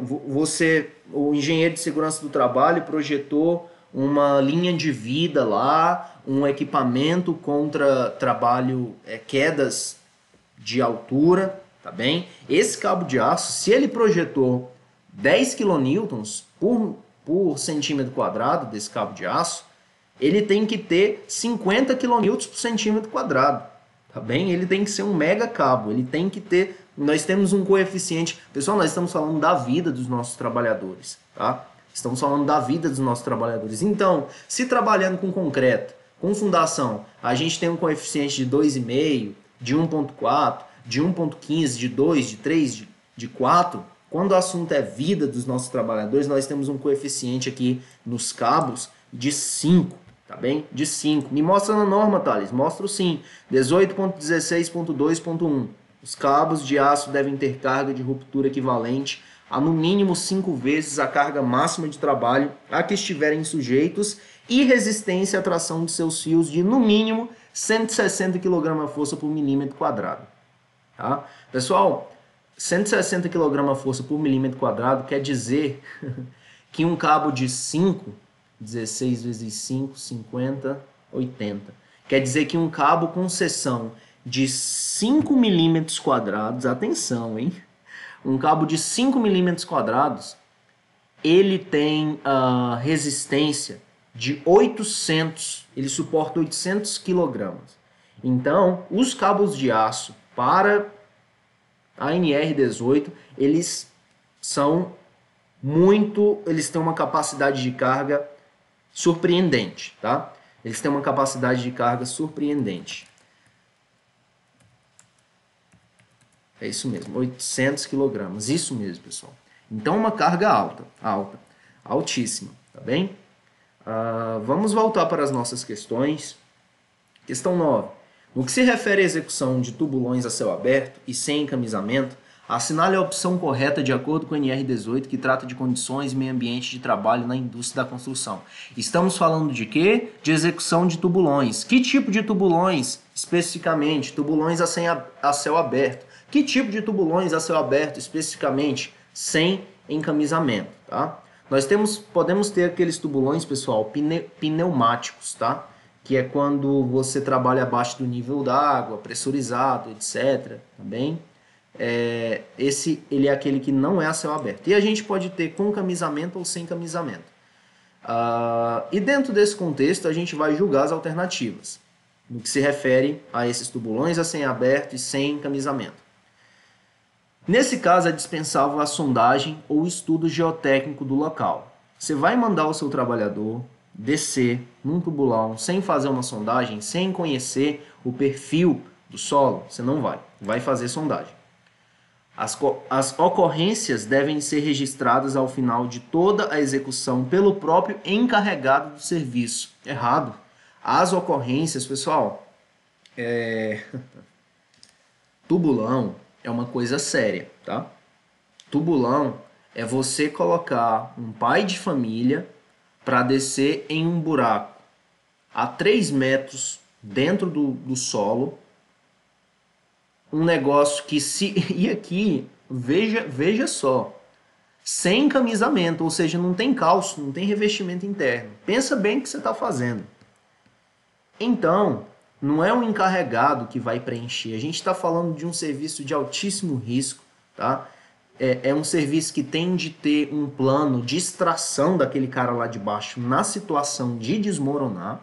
o engenheiro de segurança do trabalho projetou uma linha de vida lá, um equipamento contra trabalho, quedas de altura, tá bem? Esse cabo de aço, se ele projetou 10 kN por por centímetro quadrado desse cabo de aço, ele tem que ter 50 kN por centímetro quadrado, tá bem? Ele tem que ser um mega cabo, ele tem que ter... Nós temos um coeficiente... Pessoal, nós estamos falando da vida dos nossos trabalhadores, tá? Estamos falando da vida dos nossos trabalhadores. Então, se trabalhando com concreto, com fundação, a gente tem um coeficiente de 2,5, de 1,4, de 1,15, de 2, de 3, de 4... Quando o assunto é vida dos nossos trabalhadores, nós temos um coeficiente aqui nos cabos de 5, tá bem? De 5. Me mostra na norma, Thales. Mostro sim. 18.16.2.1. Os cabos de aço devem ter carga de ruptura equivalente a no mínimo 5 vezes a carga máxima de trabalho a que estiverem sujeitos e resistência à tração de seus fios de no mínimo 160 kgf por milímetro quadrado. Tá? Pessoal, 160 kgf por milímetro quadrado quer dizer que um cabo de 5, 16 vezes 5, 50, 80. Quer dizer que um cabo com seção de 5 milímetros quadrados, atenção, hein? Um cabo de 5 milímetros quadrados, ele tem a resistência de 800, ele suporta 800 kg. Então, os cabos de aço para a NR18, eles têm uma capacidade de carga surpreendente, tá? Eles têm uma capacidade de carga surpreendente. É isso mesmo, 800 kg, isso mesmo, pessoal. Então, uma carga altíssima, tá bem? Vamos voltar para as nossas questões. Questão 9. No que se refere à execução de tubulões a céu aberto e sem encamisamento, assinale a opção correta de acordo com o NR18, que trata de condições e meio ambiente de trabalho na indústria da construção. Estamos falando de quê? De execução de tubulões. Que tipo de tubulões, especificamente? Tubulões a céu aberto. Que tipo de tubulões a céu aberto, especificamente? Sem encamisamento, tá? Podemos ter aqueles tubulões, pessoal, pneumáticos, tá? Que é quando você trabalha abaixo do nível da água, pressurizado, etc. Também. Ele é aquele que não é a céu aberto. E a gente pode ter com camisamento ou sem camisamento. E dentro desse contexto, a gente vai julgar as alternativas, no que se refere a esses tubulões a céu aberto e sem camisamento. Nesse caso, é dispensável a sondagem ou estudo geotécnico do local. Você vai mandar o seu trabalhador descer num tubulão sem fazer uma sondagem, sem conhecer o perfil do solo, você não vai fazer sondagem. As ocorrências devem ser registradas ao final de toda a execução pelo próprio encarregado do serviço. Errado. As ocorrências, pessoal, tubulão é uma coisa séria, tá? Tubulão é você colocar um pai de família para descer em um buraco a 3 metros dentro do solo, um negócio que e aqui, veja só, sem encamisamento, ou seja, não tem calço, não tem revestimento interno. Pensa bem o que você está fazendo. Então, não é um encarregado que vai preencher, a gente está falando de um serviço de altíssimo risco, tá? É um serviço que tem de ter um plano de extração daquele cara lá de baixo na situação de desmoronar.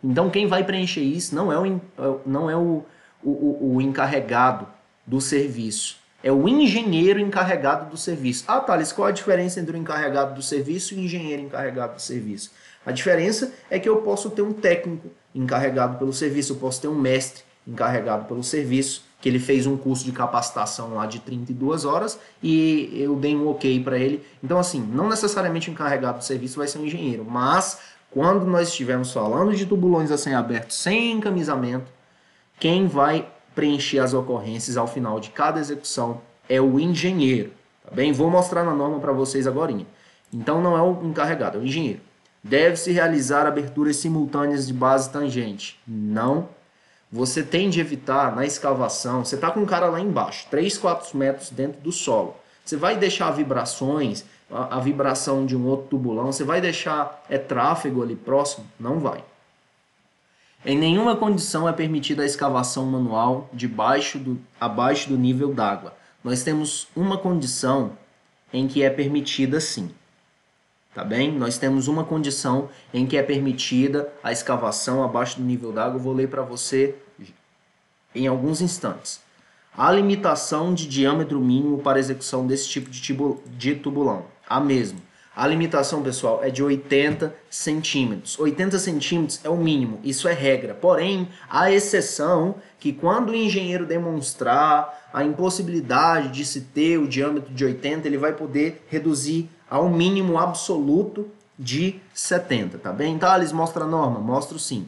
Então, quem vai preencher isso não é o encarregado do serviço. É o engenheiro encarregado do serviço. Ah, Thales, qual a diferença entre o encarregado do serviço e o engenheiro encarregado do serviço? A diferença é que eu posso ter um técnico encarregado pelo serviço, eu posso ter um mestre encarregado pelo serviço, que ele fez um curso de capacitação lá de 32 horas e eu dei um ok para ele. Então, assim, não necessariamente o encarregado do serviço vai ser um engenheiro, mas quando nós estivermos falando de tubulões a céu aberto sem encamisamento, quem vai preencher as ocorrências ao final de cada execução é o engenheiro, tá bem? Vou mostrar na norma para vocês agora. Então, não é o encarregado, é o engenheiro. Deve-se realizar aberturas simultâneas de base tangente. Não. Você tem de evitar na escavação, você está com um cara lá embaixo, 3, 4 metros dentro do solo. Você vai deixar vibrações, a vibração de um outro tubulão, você vai deixar tráfego ali próximo? Não vai. Em nenhuma condição é permitida a escavação manual abaixo do nível d'água. Nós temos uma condição em que é permitida sim. tá bem? Nós temos uma condição em que é permitida a escavação abaixo do nível d'água. Eu vou ler para você em alguns instantes. A limitação de diâmetro mínimo para execução desse tipo de tubulão. A mesma. A limitação, pessoal, é de 80 centímetros. 80 centímetros é o mínimo, isso é regra. Porém, há exceção que quando o engenheiro demonstrar a impossibilidade de se ter o diâmetro de 80, ele vai poder reduzir ao mínimo absoluto de 70, tá bem? Então, eles mostram a norma? Mostro sim.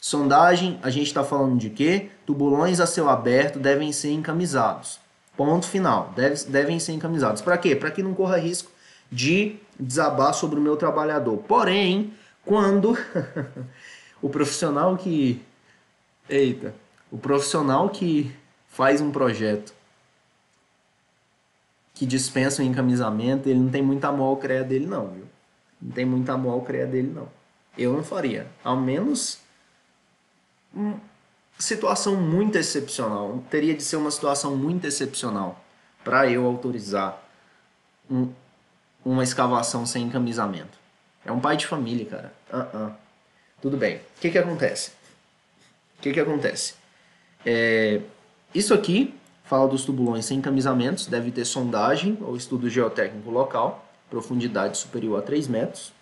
Sondagem, a gente está falando de quê? Tubulões a céu aberto devem ser encamisados. Ponto final. Devem ser encamisados. Para quê? Para que não corra risco de desabar sobre o meu trabalhador. Porém, quando o profissional que... o profissional que faz um projeto que dispensa o encamisamento, ele não tem muito amor ao CREA dele não, viu? Não tem muito amor ao CREA dele não. Eu não faria. Ao menos... situação muito excepcional. Teria de ser uma situação muito excepcional para eu autorizar uma escavação sem encamisamento. É um pai de família, cara. Tudo bem. O que acontece? Isso aqui fala dos tubulões sem encamisamentos. Deve ter sondagem ou estudo geotécnico local. Profundidade superior a 3 metros.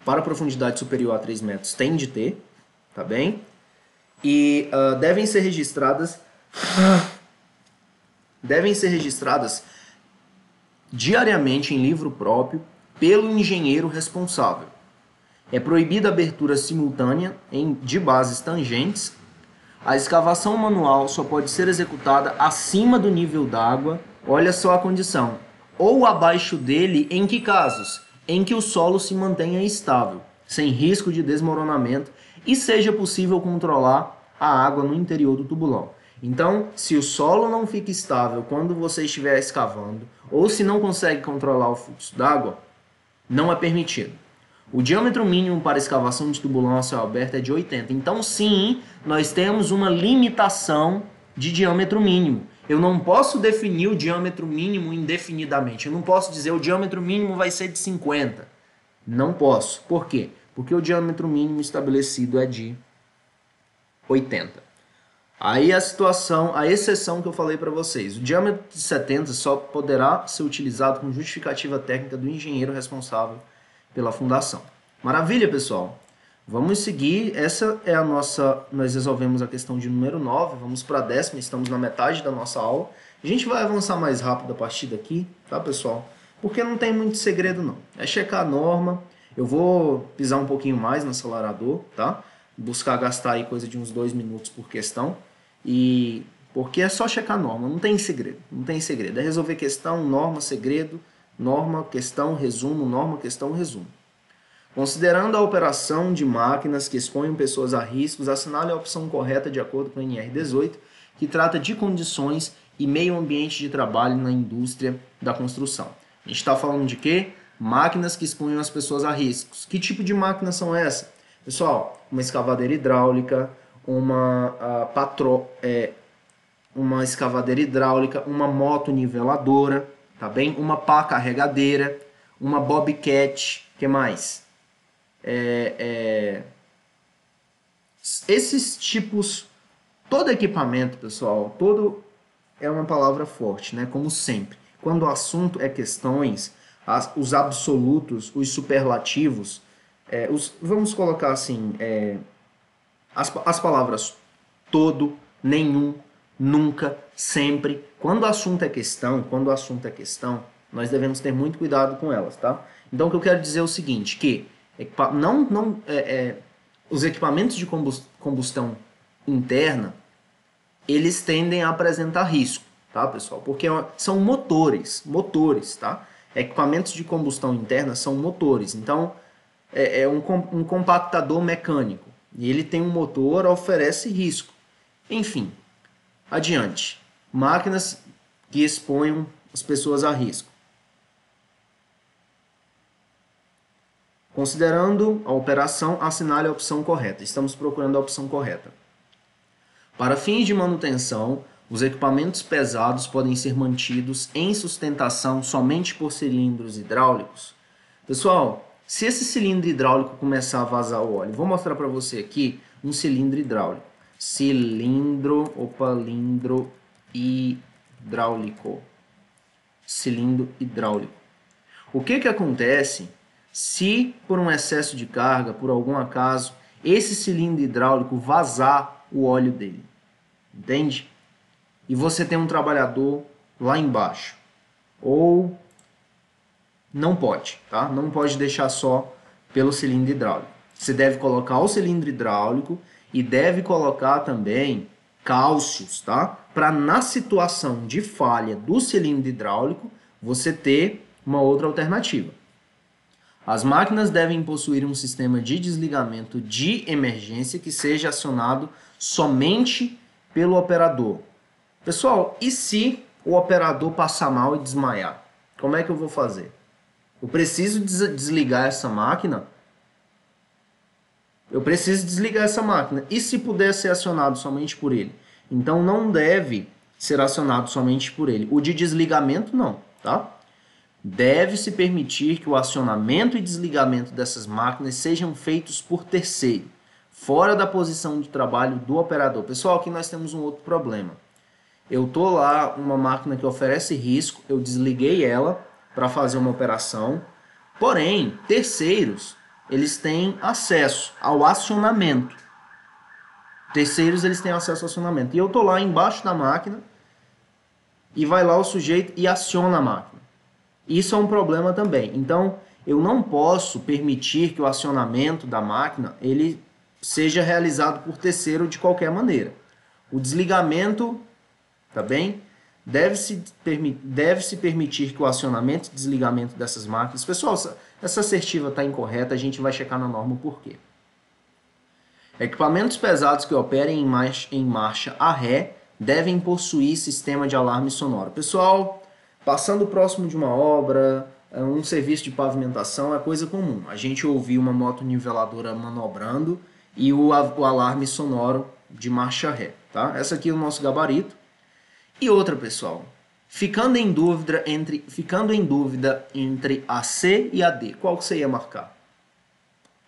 Para profundidade superior a 3 metros tem de ter. Tá bem? E devem ser registradas diariamente em livro próprio pelo engenheiro responsável. É proibida a abertura simultânea de bases tangentes. A escavação manual só pode ser executada acima do nível d'água. Olha só a condição. Ou abaixo dele, em que casos? Em que o solo se mantenha estável, sem risco de desmoronamento, e seja possível controlar a água no interior do tubulão. Então, se o solo não fica estável quando você estiver escavando, ou se não consegue controlar o fluxo d'água, não é permitido. O diâmetro mínimo para escavação de tubulão a céu aberto é de 80. Então, sim, nós temos uma limitação de diâmetro mínimo. Eu não posso definir o diâmetro mínimo indefinidamente. Eu não posso dizer o diâmetro mínimo vai ser de 50. Não posso. Por quê? Porque o diâmetro mínimo estabelecido é de 80. Aí a exceção que eu falei para vocês. O diâmetro de 70 só poderá ser utilizado com justificativa técnica do engenheiro responsável pela fundação. Maravilha, pessoal. Vamos seguir. Essa é a nossa... Nós resolvemos a questão de número 9. Vamos para a 10ª. Estamos na metade da nossa aula. A gente vai avançar mais rápido a partir daqui, tá, pessoal? Porque não tem muito segredo, não. É checar a norma. Eu vou pisar um pouquinho mais no acelerador, tá? Buscar gastar aí coisa de uns 2 minutos por questão. E porque é só checar a norma, não tem segredo, não tem segredo. É resolver questão, norma, segredo, norma, questão, resumo, norma, questão, resumo. Considerando a operação de máquinas que exponham pessoas a riscos, assinale a opção correta de acordo com a NR18, que trata de condições e meio ambiente de trabalho na indústria da construção. A gente está falando de quê? Máquinas que exponham as pessoas a riscos. Que tipo de máquinas são essas? Pessoal, uma escavadeira hidráulica, uma escavadeira hidráulica, uma moto niveladora, tá bem? Uma pá carregadeira, uma bobcat, que mais? Esses tipos, todo equipamento, pessoal, todo é uma palavra forte, né? Como sempre. Quando o assunto é questões, os absolutos, os superlativos, vamos colocar assim, as palavras todo, nenhum, nunca, sempre. Quando o assunto é questão, nós devemos ter muito cuidado com elas, tá? Então, o que eu quero dizer é o seguinte, que os equipamentos de combustão interna, eles tendem a apresentar risco, tá, pessoal? Porque são motores, tá? Equipamentos de combustão interna são motores, então é um compactador mecânico. E ele tem um motor, oferece risco. Enfim, adiante. Máquinas que exponham as pessoas a risco. Considerando a operação, assinale a opção correta. Estamos procurando a opção correta. Para fins de manutenção, os equipamentos pesados podem ser mantidos em sustentação somente por cilindros hidráulicos. Pessoal, se esse cilindro hidráulico começar a vazar o óleo, vou mostrar para você aqui um cilindro hidráulico. Cilindro hidráulico. Cilindro hidráulico. O que acontece se, por um excesso de carga, por algum acaso, esse cilindro hidráulico vazar o óleo dele? Entende? E você tem um trabalhador lá embaixo. Ou não pode, tá? Não pode deixar só pelo cilindro hidráulico. Você deve colocar o cilindro hidráulico e deve colocar também cálcios, tá? Para na situação de falha do cilindro hidráulico, você ter uma outra alternativa. As máquinas devem possuir um sistema de desligamento de emergência que seja acionado somente pelo operador. Pessoal, e se o operador passar mal e desmaiar? Como é que eu vou fazer? Eu preciso desligar essa máquina. E se puder ser acionado somente por ele? Então não deve ser acionado somente por ele. O de desligamento não, tá? Deve-se permitir que o acionamento e desligamento dessas máquinas sejam feitos por terceiro, fora da posição de trabalho do operador. Pessoal, aqui nós temos um outro problema. Eu tô lá, uma máquina que oferece risco, eu desliguei ela para fazer uma operação, porém, terceiros, eles têm acesso ao acionamento. Terceiros, eles têm acesso ao acionamento. E eu tô lá embaixo da máquina e vai lá o sujeito e aciona a máquina. Isso é um problema também. Então, eu não posso permitir que o acionamento da máquina ele seja realizado por terceiro de qualquer maneira. O desligamento, tá bem? Deve-se permitir que o acionamento e desligamento dessas máquinas... Pessoal, essa assertiva está incorreta, a gente vai checar na norma o porquê. Equipamentos pesados que operem em marcha a ré devem possuir sistema de alarme sonoro. Pessoal, passando próximo de uma obra, um serviço de pavimentação é coisa comum. A gente ouvir uma moto-niveladora manobrando e o alarme sonoro de marcha ré. Tá? Essa aqui é o nosso gabarito. E outra, pessoal, ficando em dúvida entre a C e a D, qual que você ia marcar?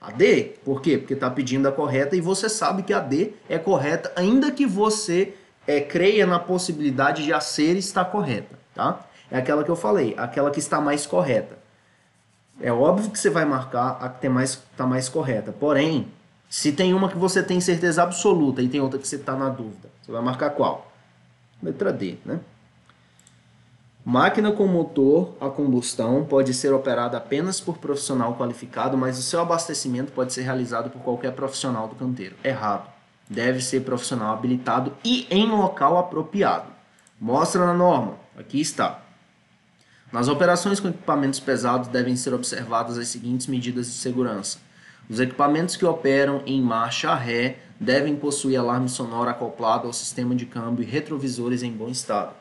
A D, por quê? Porque está pedindo a correta e você sabe que a D é correta, ainda que você creia na possibilidade de a C estar correta, tá? É aquela que eu falei, aquela que está mais correta. É óbvio que você vai marcar a que está mais correta, porém, se tem uma que você tem certeza absoluta e tem outra que você está na dúvida, você vai marcar qual? Letra D, né? Máquina com motor a combustão pode ser operada apenas por profissional qualificado, mas o seu abastecimento pode ser realizado por qualquer profissional do canteiro. Errado. Deve ser profissional habilitado e em local apropriado. Mostra na norma. Aqui está. Nas operações com equipamentos pesados devem ser observadas as seguintes medidas de segurança. Os equipamentos que operam em marcha a ré devem possuir alarme sonoro acoplado ao sistema de câmbio e retrovisores em bom estado.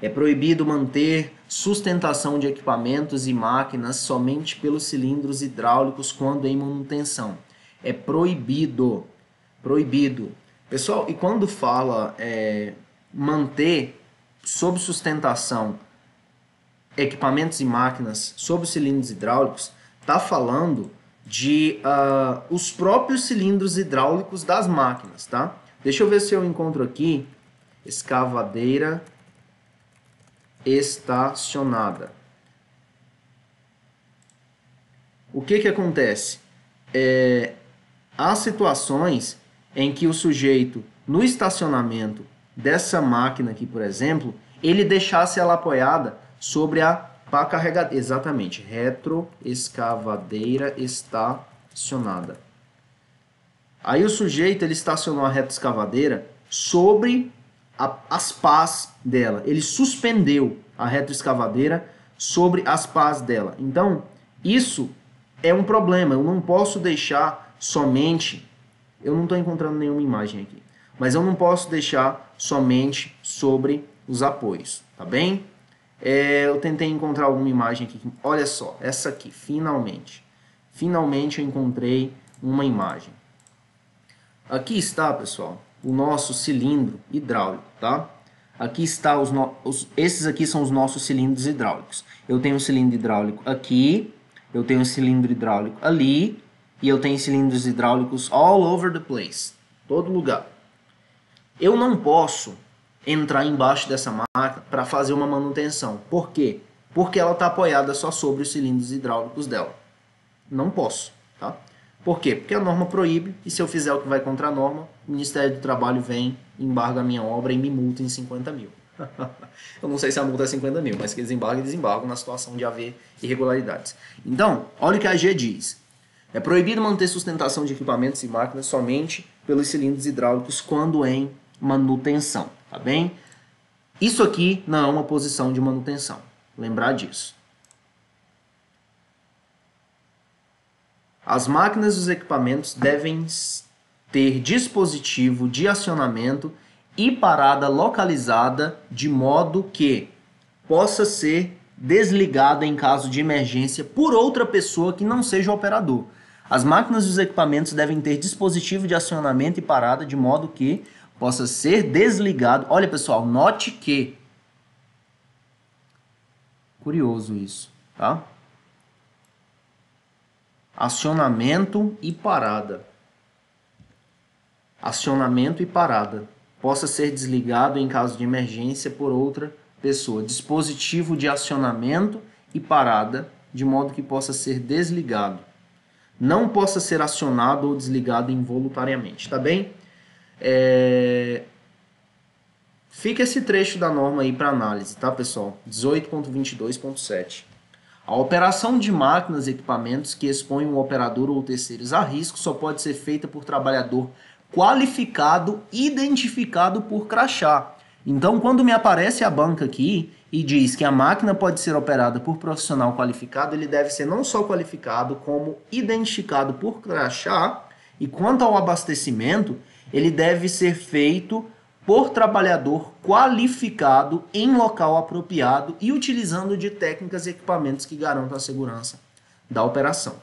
É proibido manter sustentação de equipamentos e máquinas somente pelos cilindros hidráulicos quando em manutenção. É proibido. Proibido. Pessoal, e quando fala manter sob sustentação equipamentos e máquinas sob cilindros hidráulicos, está falando de os próprios cilindros hidráulicos das máquinas, tá? Deixa eu ver se eu encontro aqui escavadeira estacionada. O que acontece? Há situações em que o sujeito, no estacionamento dessa máquina aqui, por exemplo, ele deixasse ela apoiada sobre a pá carregadeira. Exatamente, retroescavadeira estacionada. Aí o sujeito ele estacionou a retroescavadeira sobre as pás dela. Ele suspendeu a retroescavadeira sobre as pás dela. Então, isso é um problema. Eu não posso deixar somente... Eu não estou encontrando nenhuma imagem aqui. Mas eu não posso deixar somente sobre os apoios. Tá bem? Eu tentei encontrar alguma imagem aqui. Olha só, essa aqui, finalmente. Finalmente eu encontrei uma imagem. Aqui está, pessoal, o nosso cilindro hidráulico, tá? Aqui está esses aqui são os nossos cilindros hidráulicos. Eu tenho um cilindro hidráulico aqui eu tenho um cilindro hidráulico ali e eu tenho cilindros hidráulicos all over the place, todo lugar. Eu não posso entrar embaixo dessa máquina para fazer uma manutenção. Por quê? Porque ela está apoiada só sobre os cilindros hidráulicos dela. Não posso, tá? Por quê? Porque a norma proíbe, e se eu fizer o que vai contra a norma, o Ministério do Trabalho vem, embarga a minha obra e me multa em 50 mil. Eu não sei se a multa é 50 mil, mas que eles desembargam na situação de haver irregularidades. Então, olha o que a AG diz. É proibido manter sustentação de equipamentos e máquinas somente pelos cilindros hidráulicos quando em manutenção, tá bem? Isso aqui não é uma posição de manutenção, lembrar disso. As máquinas e os equipamentos devem ter dispositivo de acionamento e parada localizada de modo que possa ser desligada em caso de emergência por outra pessoa que não seja o operador. As máquinas e os equipamentos devem ter dispositivo de acionamento e parada de modo que possa ser desligado. Olha, pessoal, note que... Curioso isso, tá? Acionamento e parada. Acionamento e parada. Possa ser desligado em caso de emergência por outra pessoa. Dispositivo de acionamento e parada, de modo que possa ser desligado. Não possa ser acionado ou desligado involuntariamente, tá bem? Fica esse trecho da norma aí para análise, tá, pessoal? 18.22.7. A operação de máquinas e equipamentos que expõem um operador ou terceiros a risco só pode ser feita por trabalhador qualificado, identificado por crachá. Então, quando me aparece a banca aqui e diz que a máquina pode ser operada por profissional qualificado, ele deve ser não só qualificado, como identificado por crachá. E quanto ao abastecimento, ele deve ser feito por trabalhador qualificado em local apropriado e utilizando de técnicas e equipamentos que garantam a segurança da operação.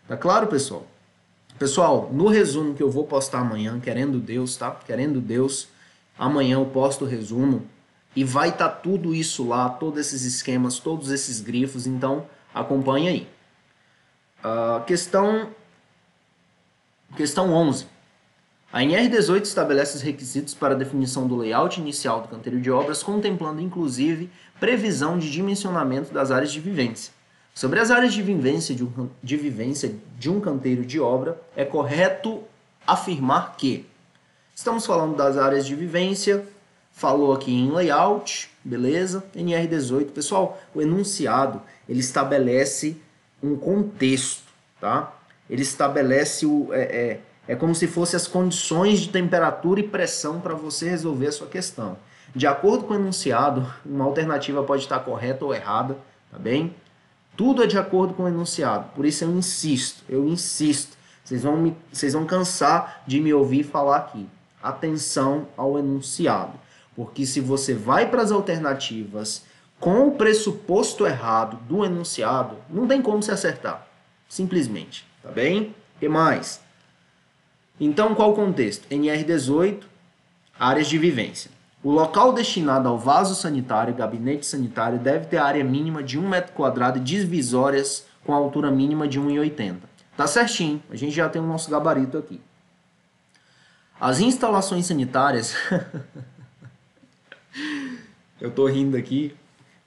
Tá claro, pessoal? Pessoal, no resumo que eu vou postar amanhã, querendo Deus, tá? Querendo Deus, amanhã eu posto o resumo e vai estar tudo isso lá, todos esses esquemas, todos esses grifos, então acompanhe aí. Questão 11. A NR18 estabelece os requisitos para a definição do layout inicial do canteiro de obras, contemplando inclusive previsão de dimensionamento das áreas de vivência. Sobre as áreas de vivência de um canteiro de obra, é correto afirmar que estamos falando das áreas de vivência, falou aqui em layout, beleza? NR18, pessoal, o enunciado, ele estabelece um contexto, tá? Ele estabelece é como se fossem as condições de temperatura e pressão para você resolver a sua questão. De acordo com o enunciado, uma alternativa pode estar correta ou errada, tá bem? Tudo é de acordo com o enunciado, por isso eu insisto. Vocês vão cansar de me ouvir falar aqui. Atenção ao enunciado, porque se você vai para as alternativas com o pressuposto errado do enunciado, não tem como se acertar, simplesmente, tá bem? O que mais? Então, qual o contexto? NR18, áreas de vivência. O local destinado ao vaso sanitário, gabinete sanitário, deve ter área mínima de 1 metro quadrado e divisórias com altura mínima de 1,80. Tá certinho, a gente já tem o nosso gabarito aqui. As instalações sanitárias... Eu tô rindo aqui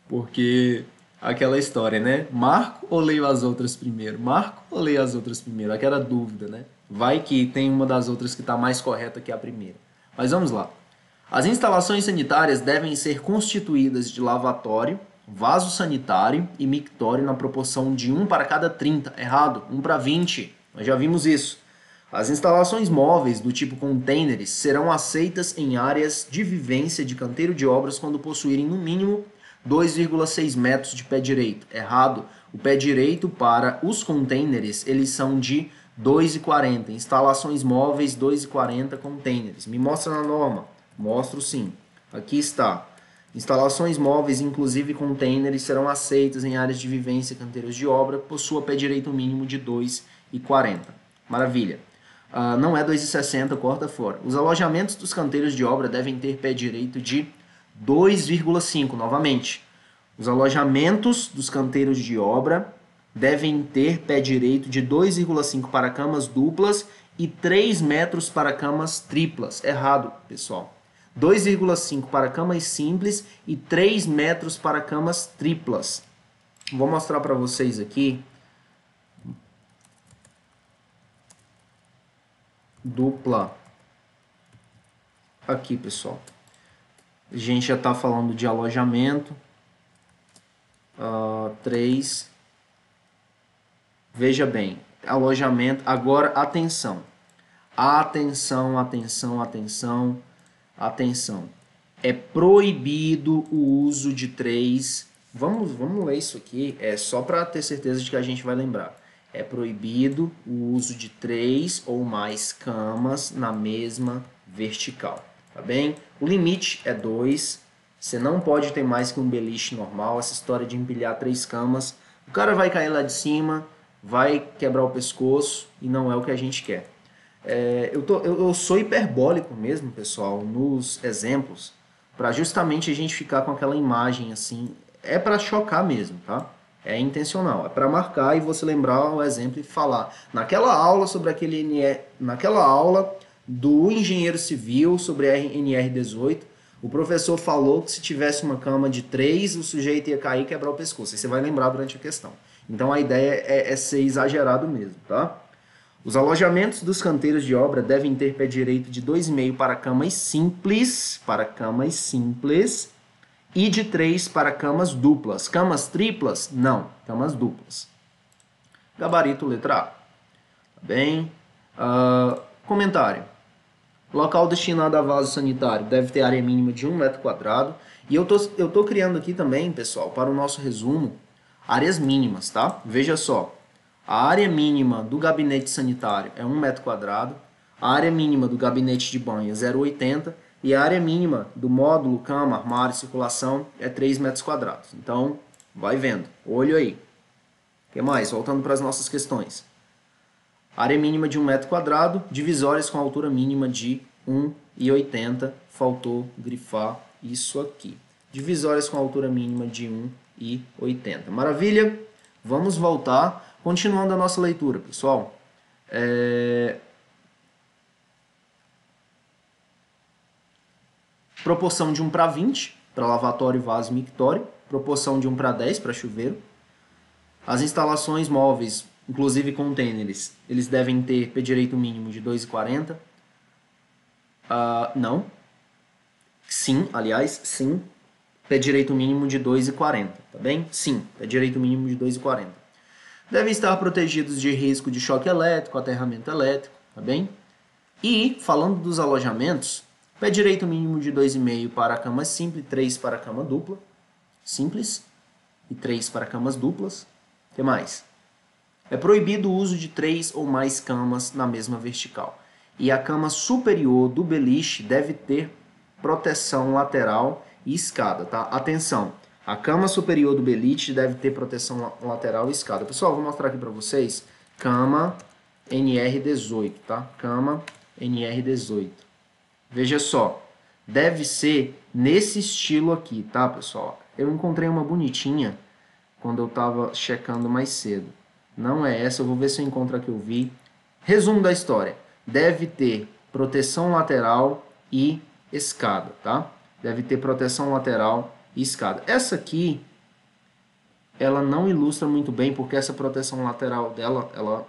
porque aquela história, né? Marco ou leio as outras primeiro? Marco ou leio as outras primeiro? Aquela dúvida, né? Vai que tem uma das outras que está mais correta que a primeira. Mas vamos lá. As instalações sanitárias devem ser constituídas de lavatório, vaso sanitário e mictório na proporção de 1 para cada 30. Errado, 1 para 20. Nós já vimos isso. As instalações móveis do tipo containers serão aceitas em áreas de vivência de canteiro de obras quando possuírem no mínimo 2,6 metros de pé direito. Errado, o pé direito para os containers eles são de 2,40. Instalações móveis 2,40 containers. Me mostra na norma. Mostro sim. Aqui está. Instalações móveis, inclusive containers, serão aceitas em áreas de vivência, canteiros de obra, possua pé direito mínimo de 2,40. Maravilha. Não é 2,60, corta fora. Os alojamentos dos canteiros de obra devem ter pé direito de 2,5. Novamente, os alojamentos dos canteiros de obra devem ter pé direito de 2,5 para camas duplas e 3 metros para camas triplas. Errado, pessoal. 2,5 para camas simples e 3 metros para camas triplas. Vou mostrar para vocês aqui. Dupla. Aqui, pessoal. A gente já está falando de alojamento. 3. Veja bem, alojamento. Agora, atenção. Atenção, atenção, atenção, atenção. É proibido o uso de 3. Vamos ler isso aqui. É só para ter certeza de que a gente vai lembrar. É proibido o uso de 3 ou mais camas na mesma vertical. Tá bem? O limite é 2. Você não pode ter mais que um beliche normal. Essa história de empilhar 3 camas. O cara vai cair lá de cima, vai quebrar o pescoço e não é o que a gente quer. Eu sou hiperbólico mesmo, pessoal, nos exemplos, para justamente a gente ficar com aquela imagem assim. É para chocar mesmo, tá? É intencional, é para marcar e você lembrar o exemplo e falar. Naquela aula sobre aquele naquela aula do engenheiro civil sobre a NR18, o professor falou que se tivesse uma cama de 3, o sujeito ia cair e quebrar o pescoço. Aí você vai lembrar durante a questão. Então a ideia é ser exagerado mesmo, tá? Os alojamentos dos canteiros de obra devem ter pé direito de 2,5 para camas simples, e de 3 para camas duplas. Camas triplas? Não, camas duplas. Gabarito letra A. Tá bem? Comentário. Local destinado a vaso sanitário deve ter área mínima de 1 metro quadrado. E eu tô criando aqui também, pessoal, para o nosso resumo, áreas mínimas, tá? Veja só. A área mínima do gabinete sanitário é 1 metro quadrado. A área mínima do gabinete de banho é 0,80. E a área mínima do módulo, cama, armário e circulação é 3 metros quadrados. Então, vai vendo. Olho aí. O que mais? Voltando para as nossas questões. Área mínima de 1 metro quadrado, divisórias com altura mínima de 1,80. Faltou grifar isso aqui. Divisórias com altura mínima de 1,80. Maravilha? Vamos voltar. Continuando a nossa leitura, pessoal. Proporção de 1 para 20 para lavatório, vaso e mictório. Proporção de 1 para 10 para chuveiro. As instalações móveis, inclusive contêineres, eles devem ter pé direito mínimo de 2,40. Não. Sim, aliás, sim. Pé direito mínimo de 2,40, tá bem? Sim, pé direito mínimo de 2,40. Devem estar protegidos de risco de choque elétrico, aterramento elétrico, tá bem? E, falando dos alojamentos, pé direito mínimo de 2,5 para cama simples, 3 para cama dupla, simples, e 3 para camas duplas. O que mais? É proibido o uso de 3 ou mais camas na mesma vertical. E a cama superior do beliche deve ter proteção lateral e escada, tá? Atenção, a cama superior do beliche deve ter proteção lateral e escada. Pessoal, vou mostrar aqui para vocês, cama NR18, tá? Cama NR18. Veja só, deve ser nesse estilo aqui, tá, pessoal? Eu encontrei uma bonitinha quando eu estava checando mais cedo. Não é essa, eu vou ver se eu encontro a que eu vi. Resumo da história. Deve ter proteção lateral e escada, tá? Deve ter proteção lateral e escada. Essa aqui, ela não ilustra muito bem, porque essa proteção lateral dela, ela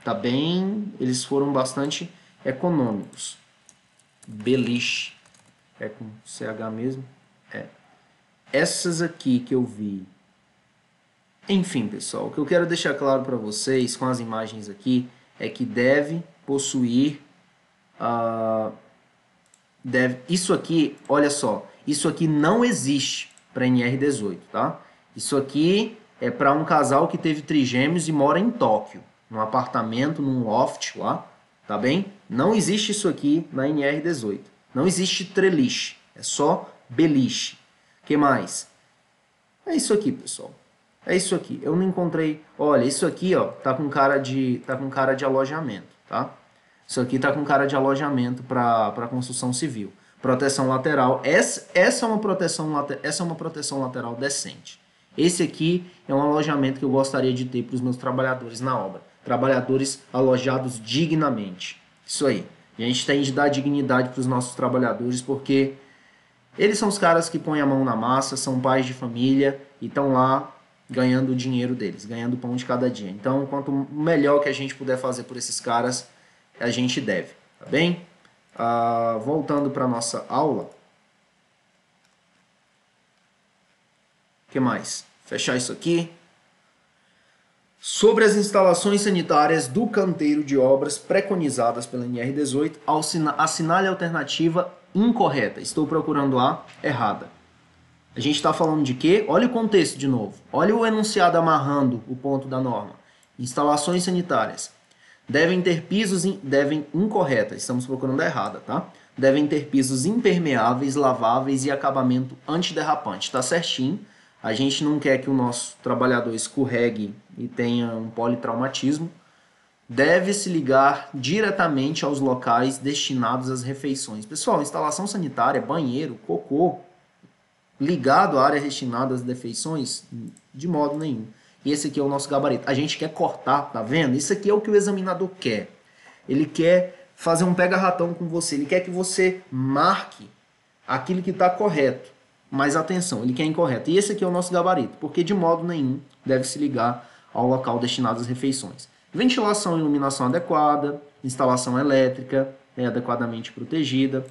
tá bem... Eles foram bastante econômicos. Beliche. É com CH mesmo? É. Essas aqui que eu vi... Enfim, pessoal, o que eu quero deixar claro para vocês com as imagens aqui é que deve possuir... isso aqui, olha só, isso aqui não existe para NR18, tá? Isso aqui é para um casal que teve trigêmeos e mora em Tóquio, num apartamento, num loft lá, tá bem? Não existe isso aqui na NR18. Não existe treliche, é só beliche. O que mais? É isso aqui, pessoal. É isso aqui. Eu não encontrei... Olha, isso aqui, ó, tá com cara de alojamento, tá? Isso aqui tá com cara de alojamento para construção civil. Proteção lateral. Essa é uma proteção lateral decente. Esse aqui é um alojamento que eu gostaria de ter para os meus trabalhadores na obra. Trabalhadores alojados dignamente. Isso aí. A gente tem de dar dignidade para os nossos trabalhadores, porque eles são os caras que põem a mão na massa, são pais de família e estão lá ganhando o dinheiro deles, ganhando o pão de cada dia. Então, quanto melhor que a gente puder fazer por esses caras, a gente deve, tá bem? Voltando para a nossa aula. O que mais? Fechar isso aqui. Sobre as instalações sanitárias do canteiro de obras preconizadas pela NR18, assinale a alternativa incorreta. Estou procurando a errada. A gente está falando de quê? Olha o contexto de novo. Olha o enunciado amarrando o ponto da norma. Instalações sanitárias devem ter pisos incorreta. Estamos procurando a errada, tá? Devem ter pisos impermeáveis, laváveis e acabamento antiderrapante. Tá certinho. A gente não quer que o nosso trabalhador escorregue e tenha um politraumatismo. Deve se ligar diretamente aos locais destinados às refeições. Pessoal, instalação sanitária, banheiro, cocô, ligado à área destinada às refeições, de modo nenhum. E esse aqui é o nosso gabarito. A gente quer cortar, tá vendo? Isso aqui é o que o examinador quer. Ele quer fazer um pega-ratão com você. Ele quer que você marque aquilo que está correto. Mas atenção, ele quer incorreto. E esse aqui é o nosso gabarito, porque de modo nenhum deve se ligar ao local destinado às refeições. Ventilação e iluminação adequada, instalação elétrica adequadamente protegida,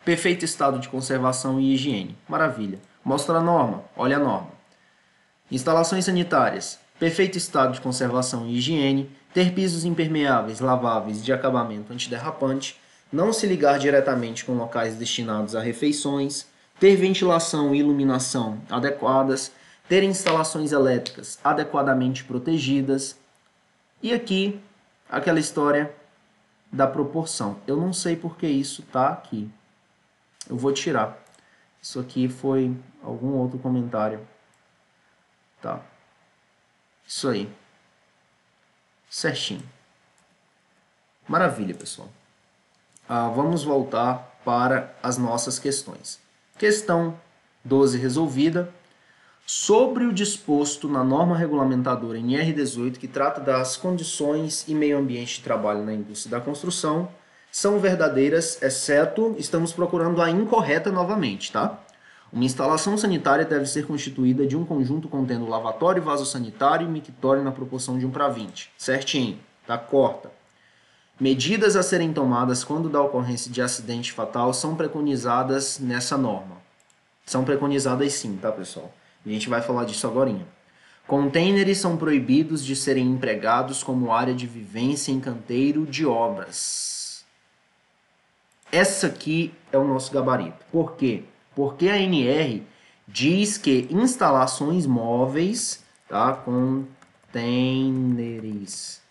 perfeito estado de conservação e higiene. Maravilha. Mostra a norma, olha a norma. Instalações sanitárias, perfeito estado de conservação e higiene, ter pisos impermeáveis, laváveis de acabamento antiderrapante, não se ligar diretamente com locais destinados a refeições, ter ventilação e iluminação adequadas, ter instalações elétricas adequadamente protegidas. E aqui, aquela história da proporção. Eu não sei porque isso está aqui. Eu vou tirar. Isso aqui foi algum outro comentário. Tá. Isso aí. Certinho. Maravilha, pessoal. Vamos voltar para as nossas questões. Questão 12 resolvida. Sobre o disposto na norma regulamentadora NR18, que trata das condições e meio ambiente de trabalho na indústria da construção, são verdadeiras, exceto estamos procurando a incorreta novamente, tá? Uma instalação sanitária deve ser constituída de um conjunto contendo lavatório, vaso sanitário e mictório na proporção de 1:20. Certinho, tá? Corta. Medidas a serem tomadas quando da ocorrência de acidente fatal são preconizadas nessa norma. São preconizadas sim, tá, pessoal? A gente vai falar disso agorinha. Containers são proibidos de serem empregados como área de vivência em canteiro de obras. Essa aqui é o nosso gabarito. Por quê? Porque a NR diz que instalações móveis, tá? Containers.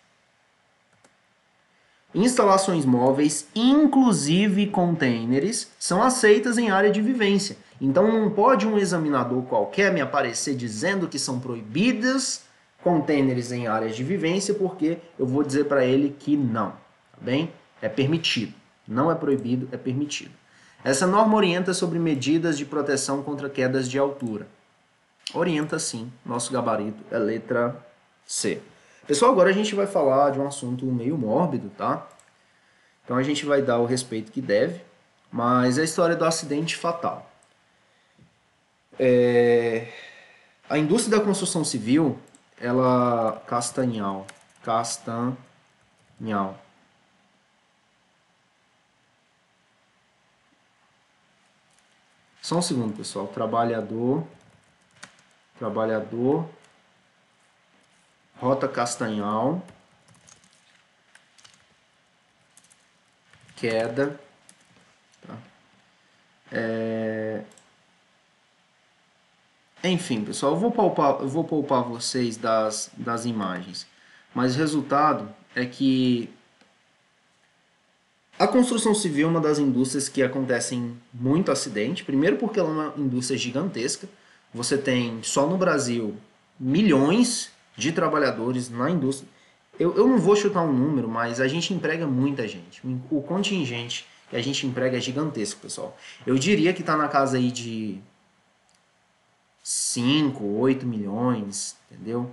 Instalações móveis, inclusive containers, são aceitas em área de vivência. Então não pode um examinador qualquer me aparecer dizendo que são proibidas containers em áreas de vivência, porque eu vou dizer para ele que não, tá bem? É permitido. Não é proibido, é permitido. Essa norma orienta sobre medidas de proteção contra quedas de altura. Orienta sim, nosso gabarito é letra C. Pessoal, agora a gente vai falar de um assunto meio mórbido, tá? Então a gente vai dar o respeito que deve, mas é a história do acidente fatal. A indústria da construção civil, ela... Castanhal. Só um segundo, pessoal. Trabalhador, Rota Castanhal, queda, tá? Enfim, pessoal, eu vou poupar vocês das imagens, mas o resultado é que a construção civil é uma das indústrias que acontecem muito acidente, primeiro porque ela é uma indústria gigantesca, você tem só no Brasil milhões de trabalhadores na indústria. Eu não vou chutar um número, mas a gente emprega muita gente. O contingente que a gente emprega é gigantesco, pessoal. Eu diria que está na casa aí de 5, 8 milhões, entendeu?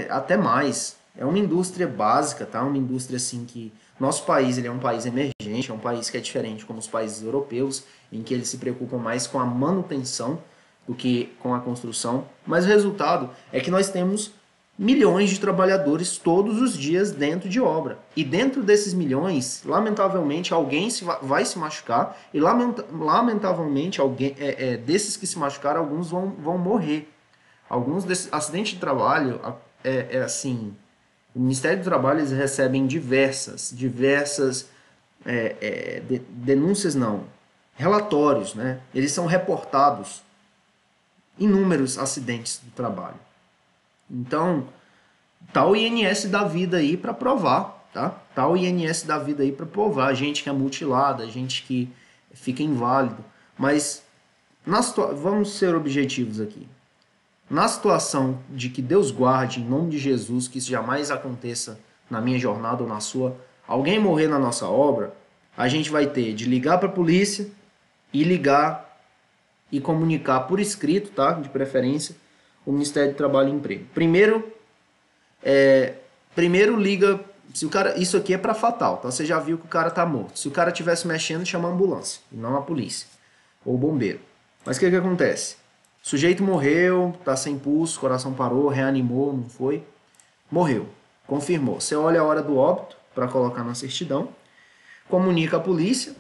Até mais. É uma indústria básica, tá? Uma indústria assim que... Nosso país, ele é um país emergente, é um país que é diferente como os países europeus, em que eles se preocupam mais com a manutenção do que com a construção. Mas o resultado é que nós temos milhões de trabalhadores todos os dias dentro de obra. E dentro desses milhões, lamentavelmente, alguém vai se machucar e lamentavelmente, desses que se machucaram, alguns vão morrer. Alguns desses acidentes de trabalho, assim, o Ministério do Trabalho, eles recebem diversas denúncias, não, relatórios, né? Eles são reportados inúmeros acidentes do trabalho. Então, tá o INS da vida aí para provar, tá? Tá o INS da vida aí para provar. Gente que é mutilada, gente que fica inválido. Mas, vamos ser objetivos aqui. Na situação de que Deus guarde, em nome de Jesus, que isso jamais aconteça na minha jornada ou na sua, alguém morrer na nossa obra, a gente vai ter de ligar para a polícia e ligar e comunicar por escrito, tá? De preferência, o Ministério do Trabalho e Emprego. Primeiro liga, se o cara, isso aqui é para fatal, tá? Você já viu que o cara tá morto. Se o cara tivesse mexendo, chama a ambulância, e não a polícia ou o bombeiro. Mas o que acontece? O sujeito morreu, tá sem pulso, coração parou, reanimou, não foi? Morreu, confirmou. Você olha a hora do óbito para colocar na certidão, comunica a polícia,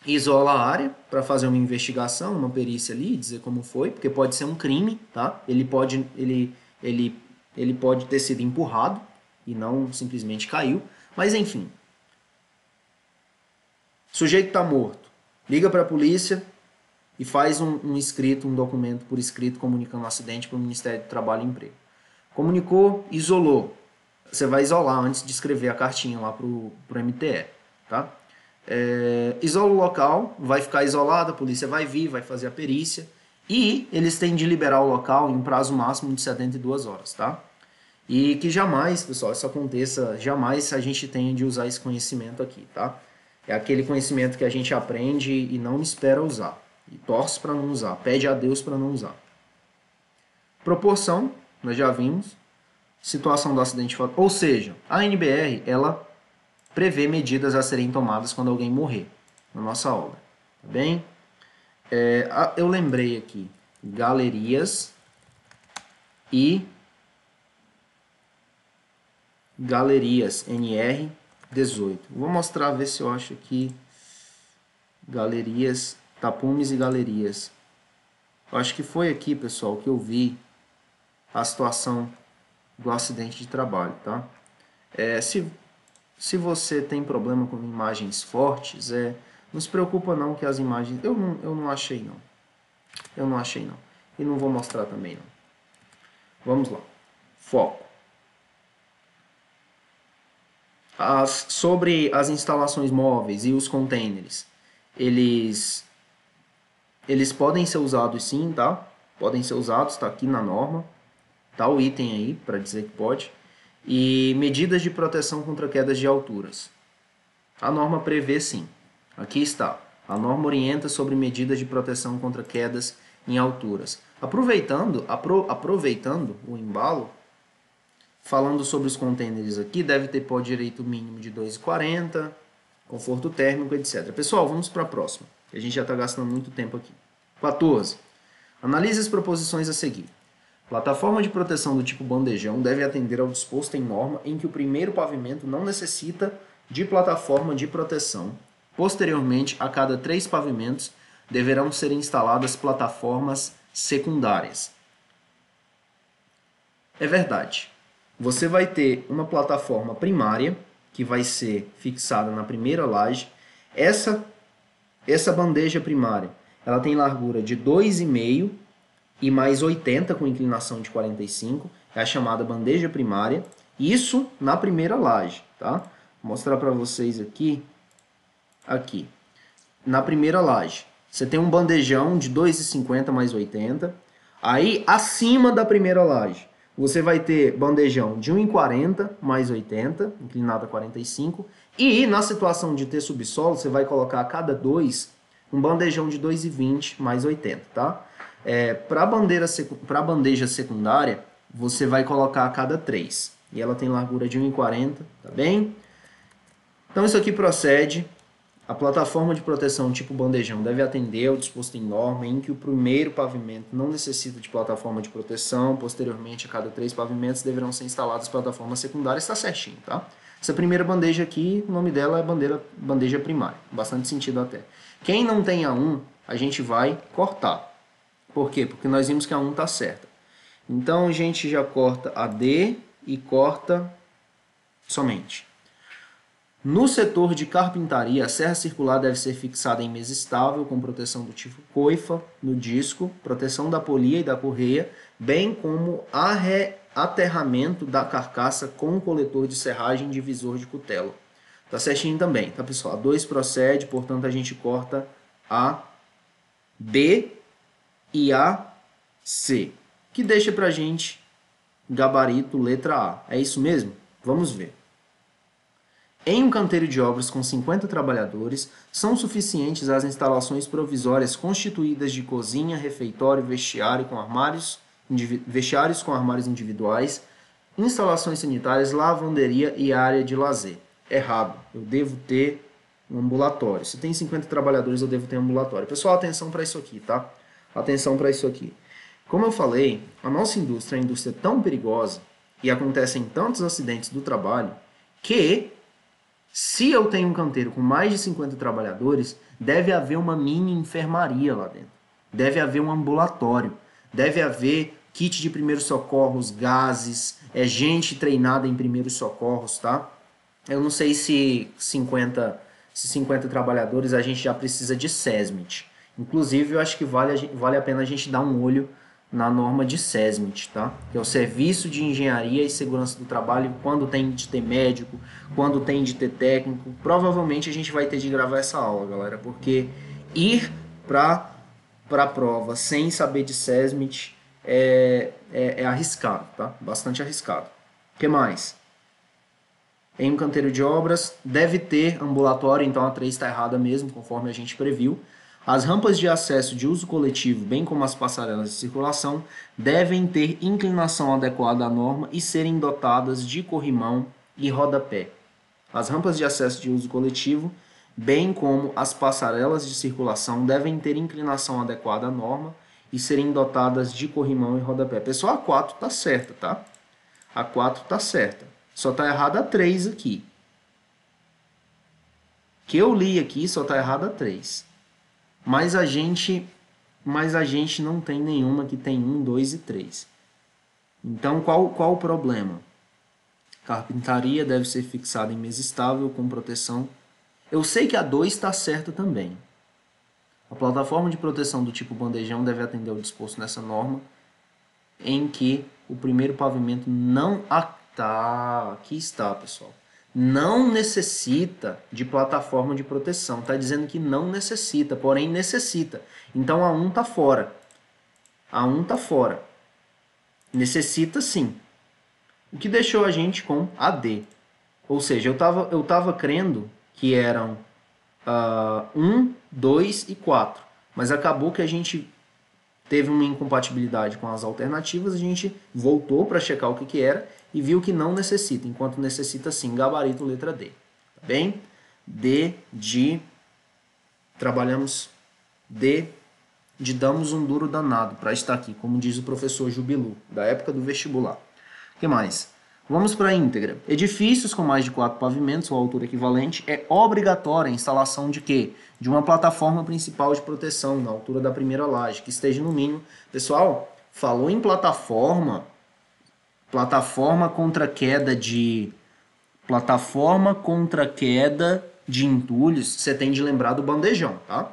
isola a área para fazer uma investigação, uma perícia ali, dizer como foi, porque pode ser um crime, tá? Ele pode ter sido empurrado e não simplesmente caiu, mas enfim. O sujeito está morto, liga para a polícia e faz um escrito, um documento por escrito comunicando o acidente para o Ministério do Trabalho e Emprego. Comunicou, isolou. Você vai isolar antes de escrever a cartinha lá para o MTE, tá? Isola o local, vai ficar isolado, a polícia vai vir, vai fazer a perícia e eles têm de liberar o local em um prazo máximo de 72 horas, tá? E que jamais, pessoal, isso aconteça, jamais a gente tenha de usar esse conhecimento aqui, tá? É aquele conhecimento que a gente aprende e não espera usar. E torce para não usar, pede a Deus para não usar. Proporção, nós já vimos. Situação do acidente fatal. Ou seja, a NBR, ela prevê medidas a serem tomadas quando alguém morrer na nossa obra. Tá bem? Eu lembrei aqui, galerias NR 18. Vou mostrar, ver se eu acho aqui galerias, tapumes e galerias. Eu acho que foi aqui, pessoal, que eu vi a situação do acidente de trabalho, tá? Se você tem problema com imagens fortes, não se preocupa não que as imagens... Eu não achei não. Eu não achei não. E não vou mostrar também não. Vamos lá. Foco. Sobre as instalações móveis e os containers, eles podem ser usados sim, tá? Podem ser usados, tá aqui na norma. Tá o item aí para dizer que pode. E medidas de proteção contra quedas de alturas. A norma prevê sim. Aqui está. A norma orienta sobre medidas de proteção contra quedas em alturas. Aproveitando o embalo, falando sobre os containers aqui, deve ter pó direito mínimo de 2,40, conforto térmico, etc. Pessoal, vamos para a próxima, que a gente já está gastando muito tempo aqui. 14. Analise as proposições a seguir. Plataforma de proteção do tipo bandejão deve atender ao disposto em norma em que o primeiro pavimento não necessita de plataforma de proteção. Posteriormente, a cada 3 pavimentos, deverão ser instaladas plataformas secundárias. É verdade. Você vai ter uma plataforma primária, que vai ser fixada na primeira laje. Essa bandeja primária, ela tem largura de 2,5 e mais 80 com inclinação de 45, é a chamada bandeja primária. Isso na primeira laje, tá? Vou mostrar para vocês aqui. Na primeira laje, você tem um bandejão de 2,50 mais 80. Aí, acima da primeira laje, você vai ter bandejão de 1,40 mais 80, inclinado a 45. E na situação de ter subsolo, você vai colocar a cada 2 um bandejão de 2,20 mais 80, tá? Para a bandeja secundária, você vai colocar a cada 3. E ela tem largura de 1,40, tá bem? Então isso aqui procede. A plataforma de proteção tipo bandejão deve atender ao disposto em norma em que o primeiro pavimento não necessita de plataforma de proteção. Posteriormente, a cada 3 pavimentos deverão ser instaladas plataformas secundárias. Está certinho, tá? Essa primeira bandeja aqui, o nome dela é bandeja primária. Bastante sentido até. Quem não tem A1, a gente vai cortar. Por quê? Porque nós vimos que a 1 está certa. Então, a gente já corta a D e corta somente. No setor de carpintaria, a serra circular deve ser fixada em mesa estável, com proteção do tipo coifa no disco, proteção da polia e da correia, bem como aterramento da carcaça com coletor de serragem e divisor de cutelo. Tá certinho também, tá pessoal? A 2 procede, portanto a gente corta a B e a C, que deixa pra gente gabarito letra A. É isso mesmo? Vamos ver. Em um canteiro de obras com 50 trabalhadores, são suficientes as instalações provisórias constituídas de cozinha, refeitório, vestiários com armários individuais, instalações sanitárias, lavanderia e área de lazer. Errado. Eu devo ter um ambulatório. Se tem 50 trabalhadores, eu devo ter um ambulatório. Pessoal, atenção para isso aqui, tá? Atenção para isso aqui. Como eu falei, a nossa indústria é uma indústria tão perigosa e acontecem tantos acidentes do trabalho que, se eu tenho um canteiro com mais de 50 trabalhadores, deve haver uma mini enfermaria lá dentro. Deve haver um ambulatório. Deve haver kit de primeiros socorros, gases, gente treinada em primeiros socorros, tá? Eu não sei se 50 trabalhadores a gente já precisa de SESMIT. Inclusive, eu acho que vale a pena a gente dar um olho na norma de SESMIT, tá? Que é o Serviço de Engenharia e Segurança do Trabalho, quando tem de ter médico, quando tem de ter técnico. Provavelmente a gente vai ter de gravar essa aula, galera, porque ir para a prova sem saber de SESMIT é arriscado, tá? Bastante arriscado. O que mais? Em um canteiro de obras, deve ter ambulatório, então a 3 está errada mesmo, conforme a gente previu. As rampas de acesso de uso coletivo, bem como as passarelas de circulação, devem ter inclinação adequada à norma e serem dotadas de corrimão e rodapé. As rampas de acesso de uso coletivo, bem como as passarelas de circulação, devem ter inclinação adequada à norma e serem dotadas de corrimão e rodapé. Pessoal, a 4 está certa, tá? A 4 está certa. Só está errada a 3 aqui. Que eu li aqui, só está errada a 3. Mas a gente não tem nenhuma que tem 1, 2 e 3. Então, qual o problema? Carpintaria deve ser fixada em mesa estável com proteção. Eu sei que a 2 está certa também. A plataforma de proteção do tipo bandejão deve atender ao disposto nessa norma, em que o primeiro pavimento não... aqui está, pessoal. Não necessita de plataforma de proteção. Está dizendo que não necessita, porém necessita. Então a 1 está fora. A 1 está fora. Necessita sim. O que deixou a gente com a D. Ou seja, eu tava crendo que eram 1, 2 e 4. Mas acabou que a gente teve uma incompatibilidade com as alternativas, a gente voltou para checar o que era e viu que não necessita, enquanto necessita sim, gabarito letra D. Tá bem? D de... Trabalhamos D de damos um duro danado para estar aqui, como diz o professor Jubilu, da época do vestibular. O que mais? Vamos para a íntegra. Edifícios com mais de 4 pavimentos ou altura equivalente é obrigatória a instalação de quê? De uma plataforma principal de proteção na altura da primeira laje, que esteja no mínimo. Pessoal, falou em plataforma contra queda de entulhos, você tem de lembrar do bandejão, tá?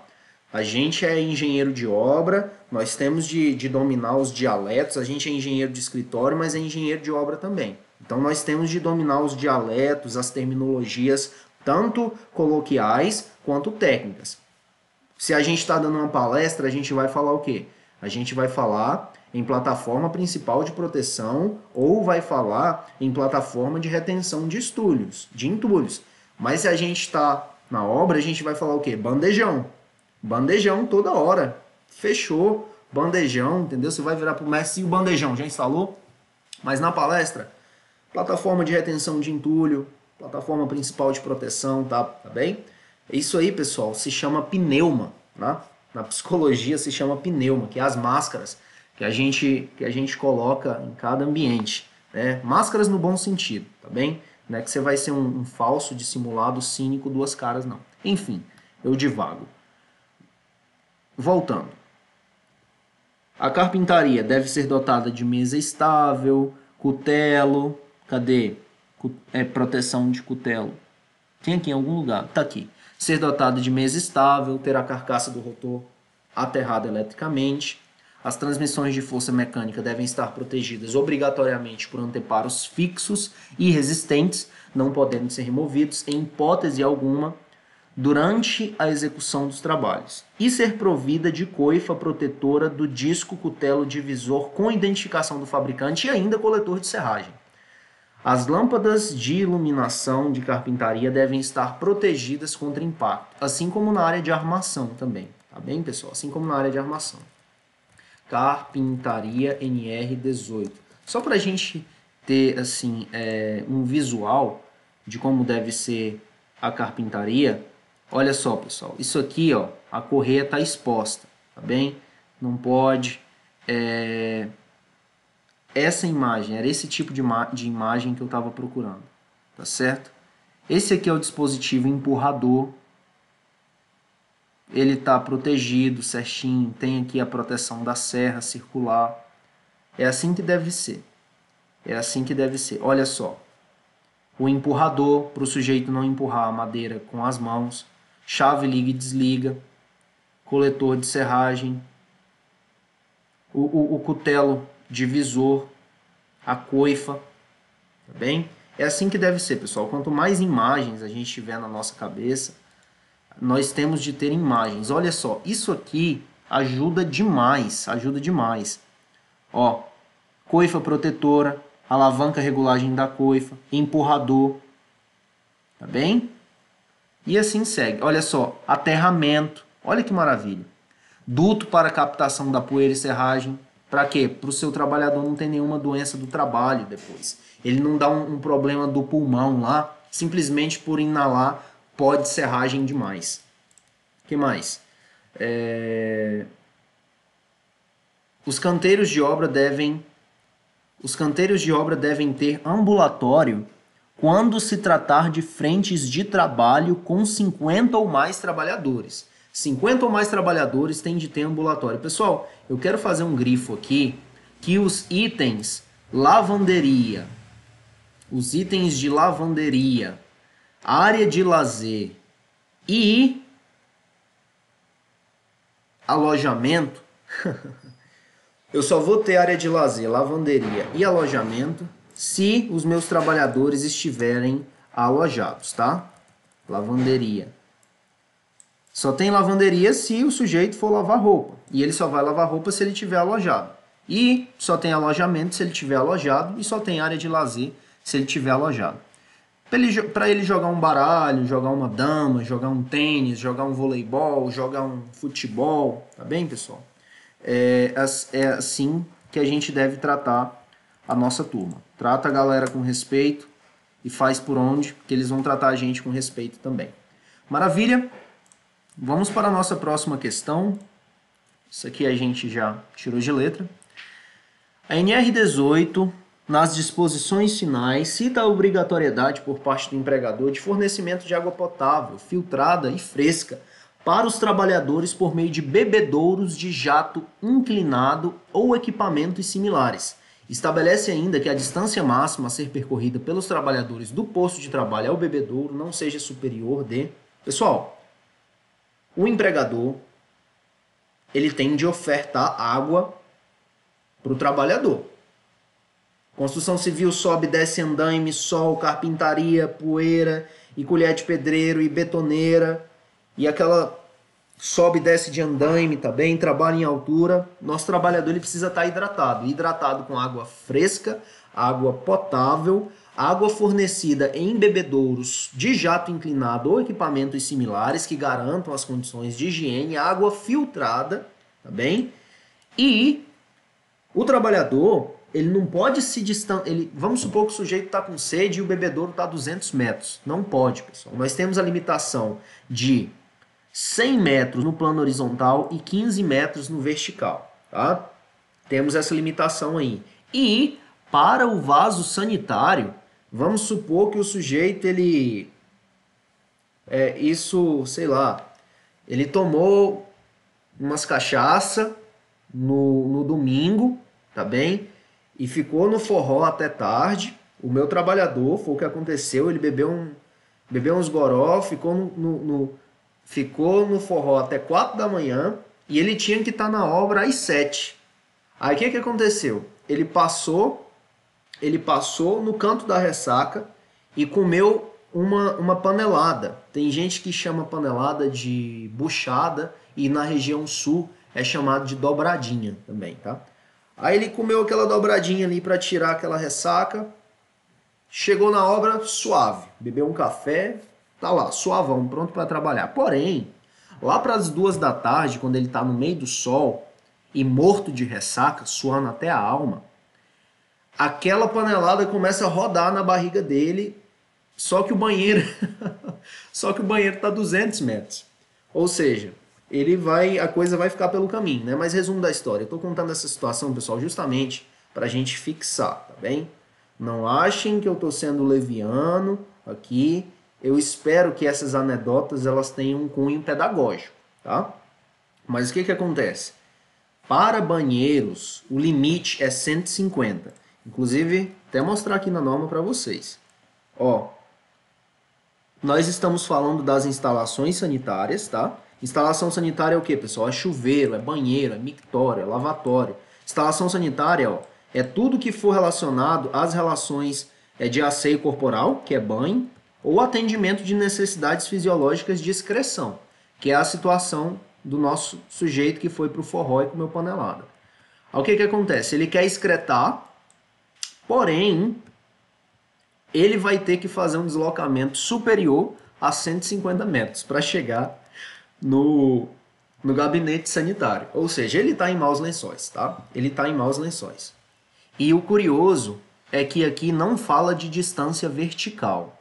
A gente é engenheiro de obra, nós temos de dominar os dialetos, a gente é engenheiro de escritório, mas é engenheiro de obra também. Então nós temos de dominar os dialetos, as terminologias, tanto coloquiais quanto técnicas. Se a gente está dando uma palestra, a gente vai falar o quê? A gente vai falar em plataforma principal de proteção ou vai falar em plataforma de retenção de entulhos. Mas se a gente está na obra, a gente vai falar o quê? Bandejão. Bandejão toda hora. Fechou. bandejão, entendeu? Você vai virar pro mestre e o bandejão já instalou, mas na palestra, plataforma de retenção de entulho, plataforma principal de proteção, tá bem? Isso aí, pessoal, se chama pneuma, né? Na psicologia se chama pneuma, que é as máscaras que a gente coloca em cada ambiente, né? Máscaras no bom sentido, tá bem? Não é que você vai ser um falso dissimulado cínico duas caras, não. Enfim, eu divago. Voltando. A carpintaria deve ser dotada de mesa estável, cutelo. Cadê? Proteção de cutelo. Tem aqui em algum lugar. Tá aqui. Ser dotada de mesa estável, ter a carcaça do rotor aterrada eletricamente. As transmissões de força mecânica devem estar protegidas obrigatoriamente por anteparos fixos e resistentes, não podendo ser removidos em hipótese alguma durante a execução dos trabalhos, e ser provida de coifa protetora do disco cutelo divisor com identificação do fabricante e ainda coletor de serragem. As lâmpadas de iluminação de carpintaria devem estar protegidas contra impacto, assim como na área de armação também, tá bem, pessoal? Assim como na área de armação. Carpintaria NR18. Só para a gente ter assim um visual de como deve ser a carpintaria. Olha só, pessoal, isso aqui, ó, a correia está exposta, tá bem? Não pode. Essa imagem, era esse tipo de imagem que eu estava procurando, tá certo? Esse aqui é o dispositivo empurrador. Ele está protegido certinho, tem aqui a proteção da serra circular. É assim que deve ser. É assim que deve ser. Olha só. O empurrador, para o sujeito não empurrar a madeira com as mãos. Chave liga e desliga. Coletor de serragem. O cutelo divisor. A coifa. Tá bem? É assim que deve ser, pessoal. Quanto mais imagens a gente tiver na nossa cabeça, nós temos de ter imagens. Olha só, isso aqui ajuda demais, Ó, coifa protetora, alavanca regulagem da coifa, empurrador, tá bem? E assim segue. Olha só, aterramento, olha que maravilha. Duto para captação da poeira e serragem. Para quê? Para o seu trabalhador não ter nenhuma doença do trabalho depois. Ele não dá um problema do pulmão lá, simplesmente por inalar pó de serragem demais. O que mais? Os canteiros de obra devem ter ambulatório quando se tratar de frentes de trabalho com 50 ou mais trabalhadores. 50 ou mais trabalhadores tem de ter ambulatório. Pessoal, eu quero fazer um grifo aqui que os itens lavanderia, área de lazer e alojamento, eu só vou ter área de lazer, lavanderia e alojamento se os meus trabalhadores estiverem alojados, tá? Lavanderia. Só tem lavanderia se o sujeito for lavar roupa. E ele só vai lavar roupa se ele estiver alojado. E só tem alojamento se ele estiver alojado. E só tem área de lazer se ele estiver alojado. Para ele jogar um baralho, jogar uma dama, jogar um tênis, jogar um voleibol, jogar um futebol. Tá bem, pessoal? É assim que a gente deve tratar a nossa turma. Trata a galera com respeito e faz por onde, que eles vão tratar a gente com respeito também. Maravilha? Vamos para a nossa próxima questão. Isso aqui a gente já tirou de letra. A NR18, nas disposições finais, cita a obrigatoriedade por parte do empregador de fornecimento de água potável, filtrada e fresca para os trabalhadores por meio de bebedouros de jato inclinado ou equipamentos similares. Estabelece ainda que a distância máxima a ser percorrida pelos trabalhadores do posto de trabalho ao bebedouro não seja superior de... Pessoal, o empregador, ele tem de ofertar água para o trabalhador. Construção civil sobe, desce andaime, sol, carpintaria, poeira, e colher de pedreiro, e betoneira, e aquela sobe e desce de andaime, tá bem? Trabalha em altura. Nosso trabalhador ele precisa estar hidratado com água fresca, água potável, água fornecida em bebedouros de jato inclinado ou equipamentos similares que garantam as condições de higiene, água filtrada, tá bem? E o trabalhador, ele não pode se distanciar. Vamos supor que o sujeito está com sede e o bebedouro está a 200 metros. Não pode, pessoal. Nós temos a limitação de 100 metros no plano horizontal e 15 metros no vertical. Tá? Temos essa limitação aí. E para o vaso sanitário, vamos supor que o sujeito, sei lá, ele tomou umas cachaça no domingo, tá bem? E ficou no forró até tarde. O meu trabalhador, foi o que aconteceu, ele bebeu uns goró, ficou no forró até 4 da manhã e ele tinha que estar na obra às 7. Aí o que aconteceu? Ele passou no canto da ressaca e comeu uma panelada. Tem gente que chama panelada de buchada e na região sul é chamado de dobradinha também, tá? Aí ele comeu aquela dobradinha ali para tirar aquela ressaca, chegou na obra suave, bebeu um café, tá lá, suavão, pronto para trabalhar. Porém, lá para as 2 da tarde, quando ele tá no meio do sol e morto de ressaca, suando até a alma, aquela panelada começa a rodar na barriga dele, só que o banheiro tá a 200 metros. Ou seja, a coisa vai ficar pelo caminho, né? Mas resumo da história, eu tô contando essa situação, pessoal, justamente pra gente fixar, tá bem? Não achem que eu tô sendo leviano aqui. Eu espero que essas anedotas elas tenham um cunho pedagógico, tá? Mas o que acontece? Para banheiros, o limite é 150. Inclusive, até mostrar aqui na norma para vocês. Ó, nós estamos falando das instalações sanitárias, tá? Instalação sanitária é o que, pessoal? É chuveiro, é banheiro, é mictório, é lavatório. Instalação sanitária, ó, é tudo que for relacionado às relações de asseio corporal, que é banho, ou atendimento de necessidades fisiológicas de excreção, que é a situação do nosso sujeito que foi para o forró e comeu panelada. Aí o que acontece? Ele quer excretar, porém, ele vai ter que fazer um deslocamento superior a 150 metros para chegar no gabinete sanitário. Ou seja, ele está em maus lençóis, tá? Ele está em maus lençóis. E o curioso é que aqui não fala de distância vertical.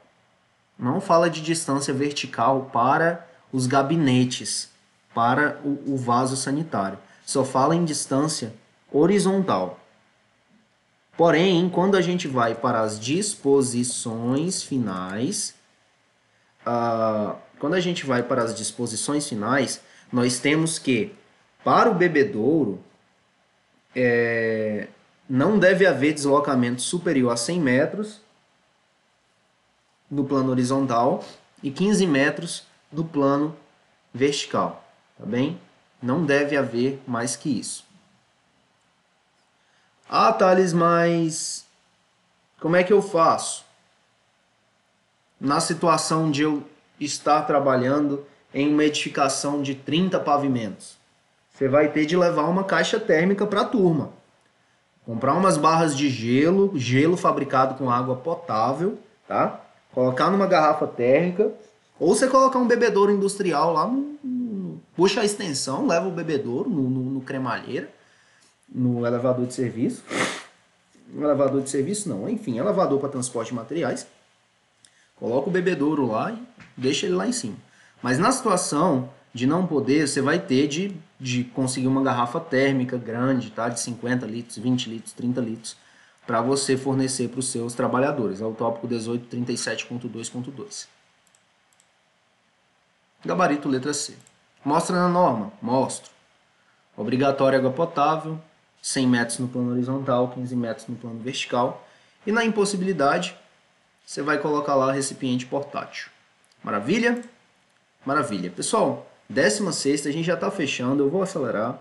Não fala de distância vertical para os gabinetes, para o vaso sanitário. Só fala em distância horizontal. Porém, quando a gente vai para as disposições finais, nós temos que, para o bebedouro, não deve haver deslocamento superior a 100 metros no plano horizontal e 15 metros do plano vertical, tá bem? Não deve haver mais que isso. Ah, Thales, mas como é que eu faço? Na situação de eu estar trabalhando em uma edificação de 30 pavimentos, você vai ter de levar uma caixa térmica para a turma. Comprar umas barras de gelo, gelo fabricado com água potável, tá? Colocar numa garrafa térmica, ou você colocar um bebedouro industrial lá, puxa a extensão, leva o bebedouro no cremalheira, no elevador de serviço. No elevador de serviço não, enfim, elevador para transporte de materiais. Coloca o bebedouro lá e deixa ele lá em cima. Mas na situação de não poder, você vai ter de conseguir uma garrafa térmica grande, tá? De 50 litros, 20 litros, 30 litros, para você fornecer para os seus trabalhadores. É o tópico 1837.2.2. Gabarito letra C. Mostra na norma? Mostro. Obrigatório água potável, 100 metros no plano horizontal, 15 metros no plano vertical. E na impossibilidade, você vai colocar lá recipiente portátil. Maravilha? Maravilha. Pessoal, 16ª, a gente já está fechando, eu vou acelerar.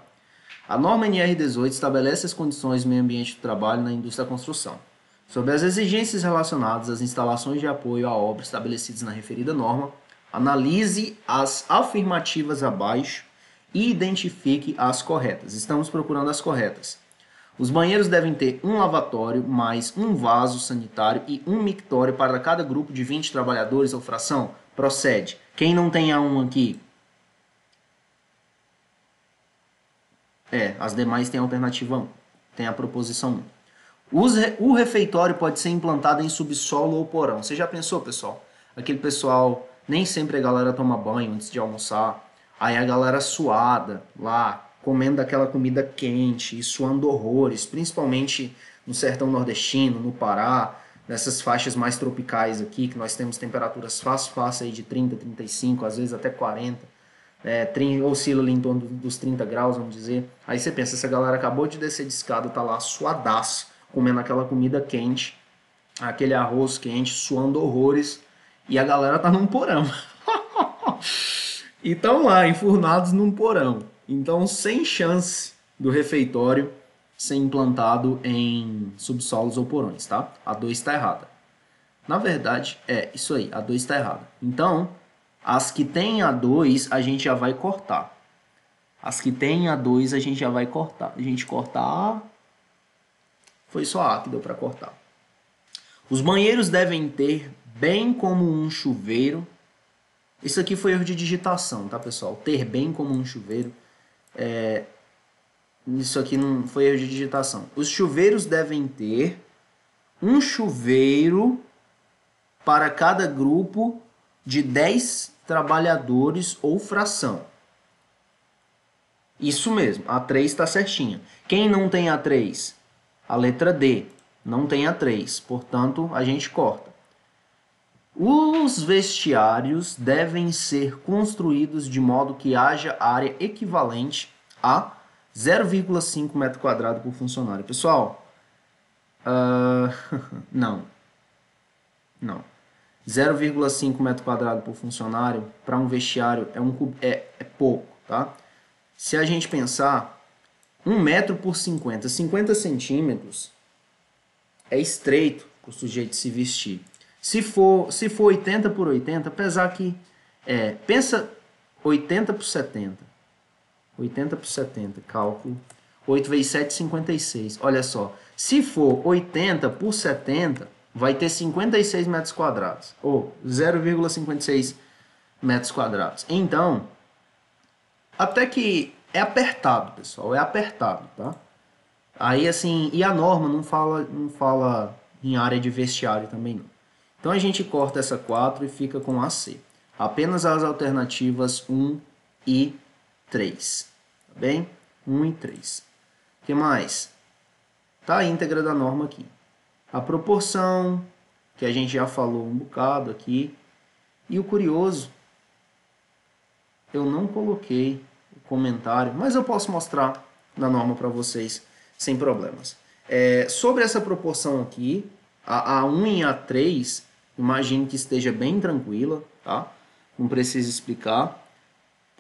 A norma NR18 estabelece as condições do meio ambiente do trabalho na indústria da construção. Sobre as exigências relacionadas às instalações de apoio à obra estabelecidas na referida norma, analise as afirmativas abaixo e identifique as corretas. Estamos procurando as corretas. Os banheiros devem ter um lavatório, mais um vaso sanitário e um mictório para cada grupo de 20 trabalhadores ou fração. Procede. Quem não tem A1 aqui? As demais têm a alternativa 1. Tem a proposição 1. O refeitório pode ser implantado em subsolo ou porão. Você já pensou, pessoal? Aquele pessoal, nem sempre a galera toma banho antes de almoçar. Aí a galera suada lá, comendo aquela comida quente e suando horrores, principalmente no sertão nordestino, no Pará, nessas faixas mais tropicais aqui, que nós temos temperaturas fácil aí de 30, 35, às vezes até 40. Oscila ali em torno dos 30 graus, vamos dizer. Aí você pensa, essa galera acabou de descer de escada, tá lá suadaço, comendo aquela comida quente, aquele arroz quente, suando horrores, e a galera tá num porão. E estão lá, enfurnados num porão. Então, sem chance do refeitório ser implantado em subsolos ou porões, tá? A 2 está errada. Na verdade, isso aí, a 2 está errada. Então, as que tem a 2, a gente já vai cortar. As que tem a 2, a gente já vai cortar. A gente corta A. Foi só A que deu para cortar. Os banheiros devem ter, bem como um chuveiro. Isso aqui foi erro de digitação, tá, pessoal? Ter bem como um chuveiro. Isso aqui não foi erro de digitação. Os chuveiros devem ter um chuveiro para cada grupo de 10 trabalhadores ou fração. Isso mesmo, a 3 está certinha. Quem não tem a 3? A letra D. Não tem a 3, portanto, a gente corta. Os vestiários devem ser construídos de modo que haja área equivalente a 0,5 metro quadrado por funcionário. Pessoal, não. 0,5 metro quadrado por funcionário para um vestiário é pouco, tá? Se a gente pensar, 1 metro por 50 centímetros é estreito para o sujeito se vestir. Se for 80 por 80, apesar que pensa 80 por 70. 80 por 70, cálculo. 8 vezes 7, 56. Olha só, se for 80 por 70, vai ter 56 metros quadrados, ou 0,56 metros quadrados. Então, até que é apertado, pessoal, é apertado, tá? Aí, assim, e a norma não fala em área de vestiário também não. Então, a gente corta essa 4 e fica com a C. Apenas as alternativas 1 e 3, tá bem? 1 e 3. O que mais? Tá a íntegra da norma aqui. A proporção, que a gente já falou um bocado aqui. E o curioso, eu não coloquei o comentário, mas eu posso mostrar na norma para vocês sem problemas. Sobre essa proporção aqui, a 1 e a 3, imagine que esteja bem tranquila, tá? Não precisa explicar,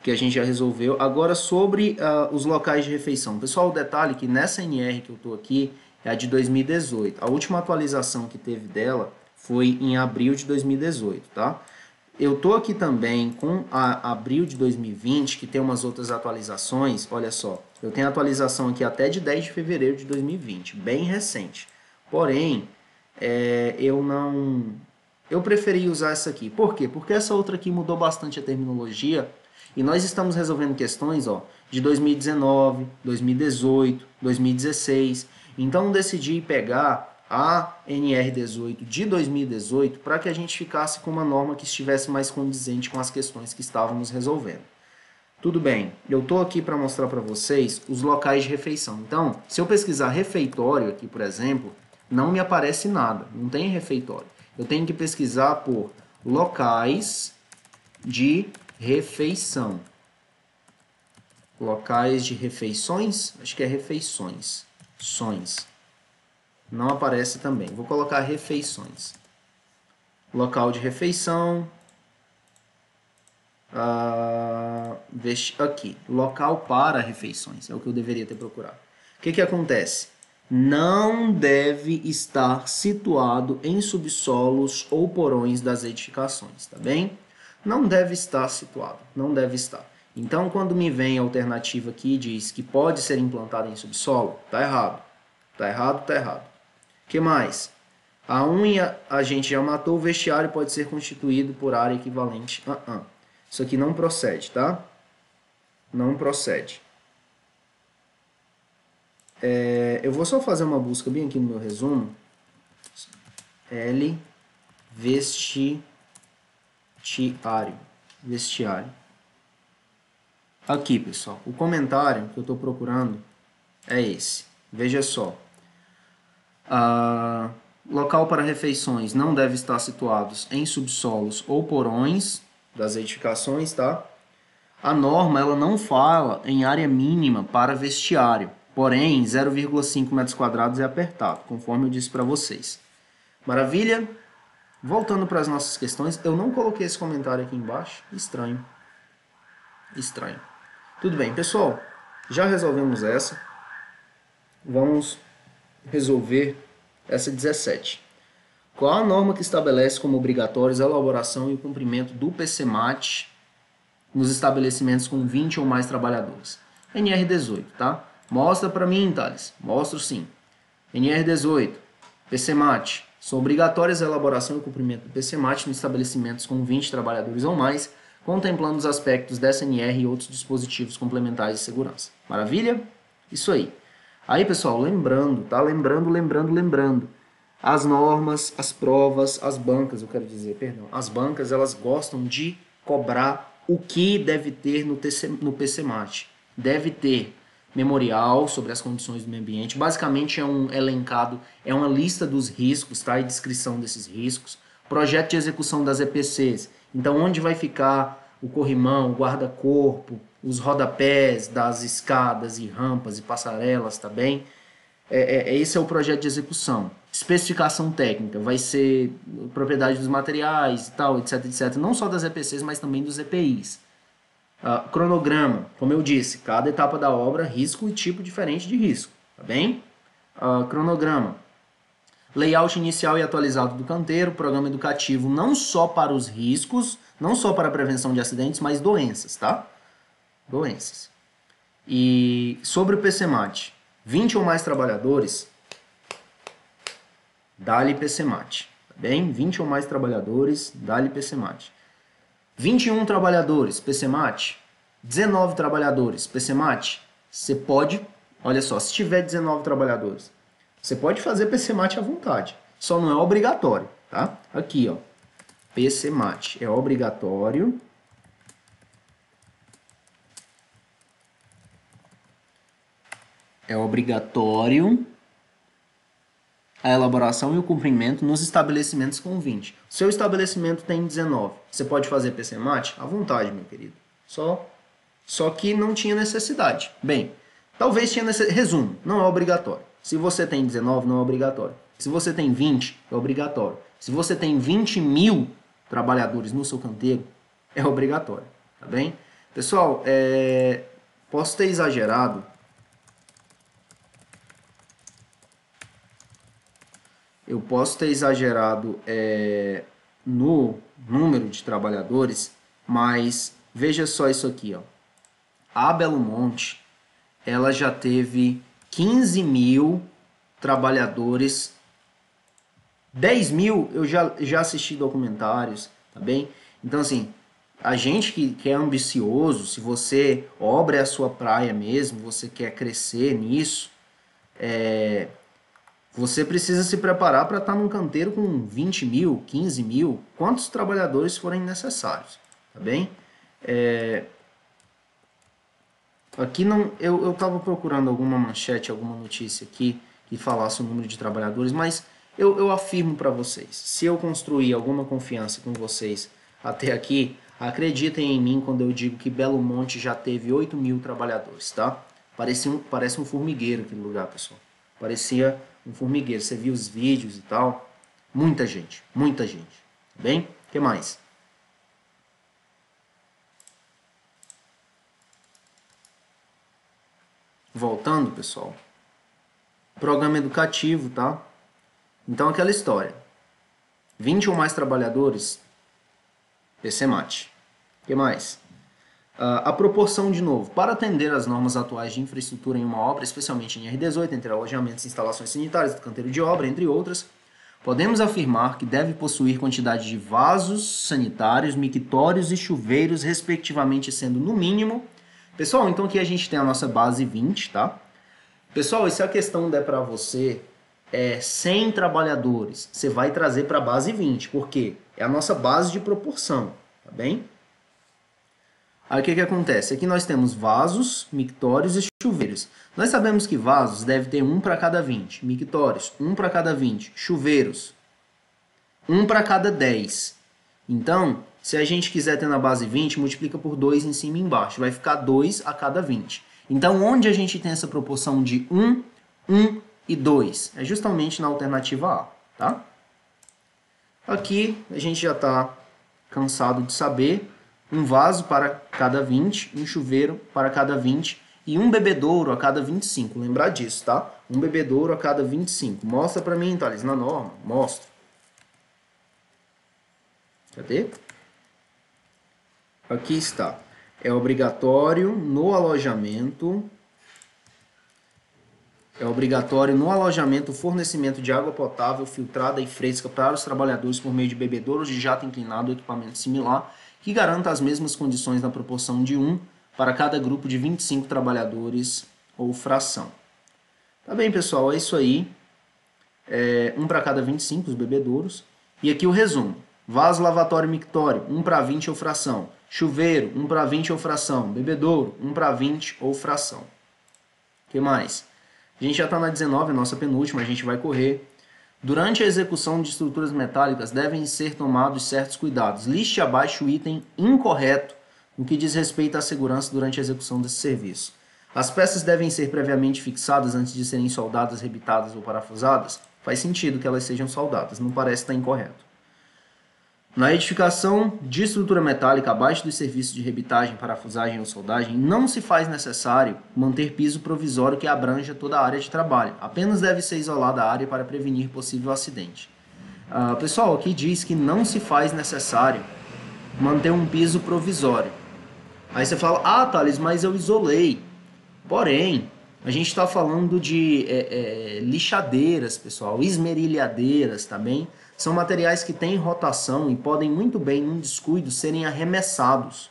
que a gente já resolveu. Agora, sobre os locais de refeição. Pessoal, o detalhe é que nessa NR que eu estou aqui é a de 2018. A última atualização que teve dela foi em abril de 2018, tá? Eu estou aqui também com a abril de 2020, que tem umas outras atualizações. Olha só, eu tenho atualização aqui até de 10 de fevereiro de 2020, bem recente. Porém, eu preferi usar essa aqui. Por quê? Porque essa outra aqui mudou bastante a terminologia e nós estamos resolvendo questões de 2019, 2018, 2016. Então, decidi pegar a NR18 de 2018 para que a gente ficasse com uma norma que estivesse mais condizente com as questões que estávamos resolvendo. Tudo bem, eu estou aqui para mostrar para vocês os locais de refeição. Então, se eu pesquisar refeitório aqui, por exemplo, não me aparece nada, não tem refeitório. Eu tenho que pesquisar por locais de refeição. Locais de refeições, acho que é refeições. Não aparece também. Vou colocar refeições. Local de refeição. Aqui. Local para refeições. É o que eu deveria ter procurado. O que acontece? Não deve estar situado em subsolos ou porões das edificações, tá bem? Não deve estar situado. Não deve estar. Então, quando me vem a alternativa aqui e diz que pode ser implantado em subsolo, tá errado. Tá errado, tá errado. O que mais? A unha a gente já matou, o vestiário pode ser constituído por área equivalente. Isso aqui não procede, tá? Não procede. Eu vou só fazer uma busca bem aqui no meu resumo. L, vestiário. Aqui, pessoal, o comentário que eu estou procurando é esse. Veja só. Local para refeições não deve estar situados em subsolos ou porões das edificações, tá? A norma ela não fala em área mínima para vestiário, porém 0,5 metros quadrados é apertado, conforme eu disse para vocês. Maravilha? Voltando para as nossas questões, eu não coloquei esse comentário aqui embaixo. Estranho. Tudo bem, pessoal. Já resolvemos essa. Vamos resolver essa 17. Qual a norma que estabelece como obrigatórios a elaboração e o cumprimento do PCMAT nos estabelecimentos com 20 ou mais trabalhadores? NR18, tá? Mostra para mim, Thales. Mostro sim. NR18, PCMAT. São obrigatórias a elaboração e o cumprimento do PCMAT nos estabelecimentos com 20 trabalhadores ou mais, contemplando os aspectos dessa NR e outros dispositivos complementares de segurança. Maravilha? Isso aí. Aí, pessoal, lembrando, tá? Lembrando. As normas, as provas, as bancas, as bancas, elas gostam de cobrar o que deve ter no PCMAT. Deve ter memorial sobre as condições do meio ambiente. Basicamente é um elencado, é uma lista dos riscos, tá? E descrição desses riscos. Projeto de execução das EPCs. Então, onde vai ficar o corrimão, o guarda-corpo, os rodapés das escadas e rampas e passarelas, tá bem? Esse é o projeto de execução. Especificação técnica, vai ser propriedade dos materiais e tal, etc, etc. Não só das EPCs, mas também dos EPIs. Cronograma, como eu disse, cada etapa da obra, risco e tipo diferente de risco, tá bem? Cronograma. Layout inicial e atualizado do canteiro, programa educativo não só para os riscos, não só para a prevenção de acidentes, mas doenças, tá? Doenças. E sobre o PCMAT, 20 ou mais trabalhadores, dá-lhe PCMAT, tá bem? 20 ou mais trabalhadores, dá-lhe PCMAT. 21 trabalhadores, PCMAT. 19 trabalhadores, PCMAT. Você pode, olha só, se tiver 19 trabalhadores, você pode fazer PCMAT à vontade. Só não é obrigatório, tá? Aqui, ó. PCMAT é obrigatório. É obrigatório a elaboração e o cumprimento nos estabelecimentos com 20. Seu estabelecimento tem 19. Você pode fazer PCMAT? À vontade, meu querido. Só que não tinha necessidade. Bem, talvez tinha necessidade. Resumo, não é obrigatório. Se você tem 19, não é obrigatório. Se você tem 20, é obrigatório. Se você tem 20 mil trabalhadores no seu canteiro, é obrigatório. Tá bem? Pessoal, posso ter exagerado. Eu posso ter exagerado no número de trabalhadores, mas veja só isso aqui, ó. A Belo Monte, ela já teve 15 mil trabalhadores, 10 mil eu já assisti documentários, tá bem? Então, assim, a gente que é ambicioso, se você, obra é a sua praia mesmo, você quer crescer nisso, você precisa se preparar para estar num canteiro com 20 mil, 15 mil, quantos trabalhadores forem necessários, tá bem? Aqui não, eu estava procurando alguma manchete, alguma notícia aqui que falasse o número de trabalhadores, mas eu afirmo para vocês, se eu construir alguma confiança com vocês até aqui, acreditem em mim quando eu digo que Belo Monte já teve 8 mil trabalhadores, tá? Parece um formigueiro aquele lugar, pessoal. Parecia um formigueiro. Você viu os vídeos e tal. Muita gente. Tá bem? O que mais? Voltando, pessoal. Programa educativo, tá? Então, aquela história. 20 ou mais trabalhadores, PCMAT. O que mais? A proporção, de novo, para atender às normas atuais de infraestrutura em uma obra, especialmente em R18, entre alojamentos e instalações sanitárias do canteiro de obra, entre outras, podemos afirmar que deve possuir quantidade de vasos sanitários, mictórios e chuveiros, respectivamente, sendo no mínimo... Pessoal, então aqui a gente tem a nossa base 20, tá? Pessoal, e se a questão der para você 100 trabalhadores, você vai trazer para a base 20, porque é a nossa base de proporção, tá bem? Aí o que acontece? Aqui nós temos vasos, mictórios e chuveiros. Nós sabemos que vasos deve ter 1 para cada 20, mictórios 1 para cada 20, chuveiros 1 para cada 10. Então, se a gente quiser ter na base 20, multiplica por 2 em cima e embaixo. Vai ficar 2 a cada 20. Então, onde a gente tem essa proporção de 1, 1 e 2? É justamente na alternativa A, tá? Aqui, a gente já está cansado de saber. Um vaso para cada 20, um chuveiro para cada 20 e um bebedouro a cada 25. Lembrar disso, tá? Um bebedouro a cada 25. Mostra para mim, Thales, na norma. Mostra. Cadê? Aqui está. É obrigatório no alojamento. É obrigatório no alojamento o fornecimento de água potável, filtrada e fresca para os trabalhadores por meio de bebedouros de jato inclinado ou equipamento similar, que garanta as mesmas condições na proporção de 1 para cada grupo de 25 trabalhadores ou fração. Tá bem, pessoal, é isso aí. 1 para cada 25, os bebedouros. E aqui o resumo. Vaso, lavatório e mictório, 1 para 20 ou fração. Chuveiro, 1 para 20 ou fração. Bebedouro, 1 para 20 ou fração. O que mais? A gente já está na 19, a nossa penúltima, a gente vai correr. Durante a execução de estruturas metálicas, devem ser tomados certos cuidados. Liste abaixo o item incorreto no que diz respeito à segurança durante a execução desse serviço. As peças devem ser previamente fixadas antes de serem soldadas, rebitadas ou parafusadas? Faz sentido que elas sejam soldadas, não parece estar incorreto. Na edificação de estrutura metálica abaixo dos serviços de rebitagem, parafusagem ou soldagem, não se faz necessário manter piso provisório que abranja toda a área de trabalho. Apenas deve ser isolada a área para prevenir possível acidente. Pessoal, aqui diz que não se faz necessário manter um piso provisório. Aí você fala, Thales, mas eu isolei. Porém, a gente está falando de lixadeiras, pessoal, esmerilhadeiras também. São materiais que têm rotação e podem muito bem, num descuido, serem arremessados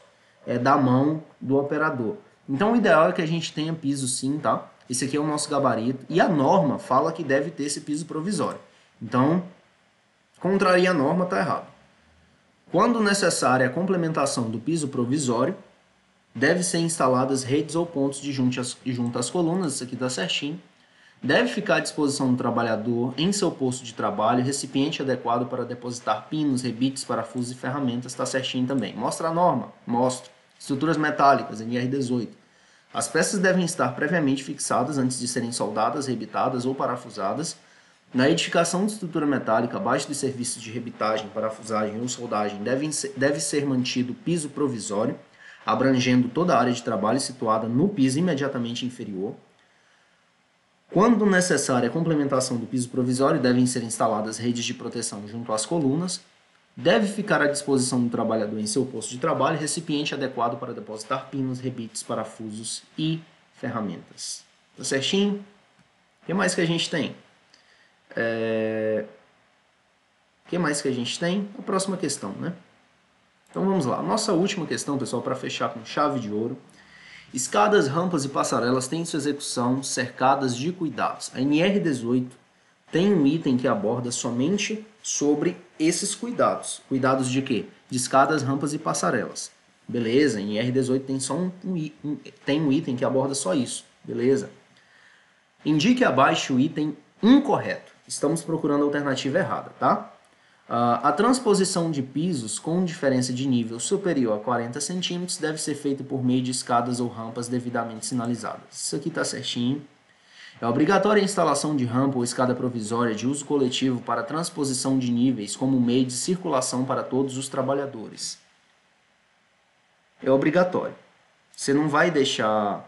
da mão do operador. Então, o ideal é que a gente tenha piso sim, tá? Esse aqui é o nosso gabarito. E a norma fala que deve ter esse piso provisório. Então, contraria a norma, tá errado. Quando necessária a complementação do piso provisório, deve ser instaladas redes ou pontos de junto às colunas, isso aqui está certinho. Deve ficar à disposição do trabalhador em seu posto de trabalho, recipiente adequado para depositar pinos, rebites, parafusos e ferramentas, está certinho também. Mostra a norma? Mostra. Estruturas metálicas, NR18. As peças devem estar previamente fixadas antes de serem soldadas, rebitadas ou parafusadas. Na edificação de estrutura metálica, abaixo dos serviços de rebitagem, parafusagem ou soldagem, deve ser mantido piso provisório, abrangendo toda a área de trabalho situada no piso imediatamente inferior. Quando necessária a complementação do piso provisório, devem ser instaladas redes de proteção junto às colunas. Deve ficar à disposição do trabalhador em seu posto de trabalho recipiente adequado para depositar pinos, rebites, parafusos e ferramentas. Tá certinho? O que mais que a gente tem? O que mais que a gente tem? A próxima questão, né? Então vamos lá. Nossa última questão, pessoal, para fechar com chave de ouro. Escadas, rampas e passarelas têm sua execução cercadas de cuidados. A NR18 tem um item que aborda somente sobre esses cuidados. Cuidados de quê? De escadas, rampas e passarelas. Beleza, a NR18 tem só tem um item que aborda só isso. Beleza. Indique abaixo o item incorreto. Estamos procurando a alternativa errada, tá? A transposição de pisos com diferença de nível superior a 40 centímetros deve ser feita por meio de escadas ou rampas devidamente sinalizadas. Isso aqui está certinho. É obrigatória a instalação de rampa ou escada provisória de uso coletivo para transposição de níveis como meio de circulação para todos os trabalhadores. É obrigatório. Você não vai deixar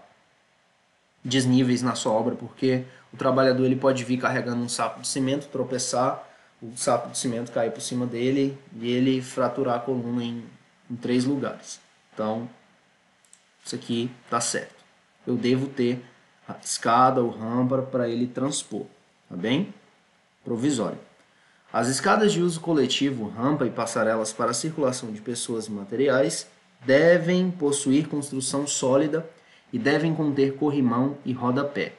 desníveis na sua obra porque o trabalhador ele pode vir carregando um saco de cimento, tropeçar, o saco de cimento cair por cima dele e ele fraturar a coluna em 3 lugares. Então, isso aqui tá certo. Eu devo ter a escada ou rampa para ele transpor, tá bem? Provisório. As escadas de uso coletivo, rampa e passarelas para a circulação de pessoas e materiais devem possuir construção sólida e devem conter corrimão e rodapé.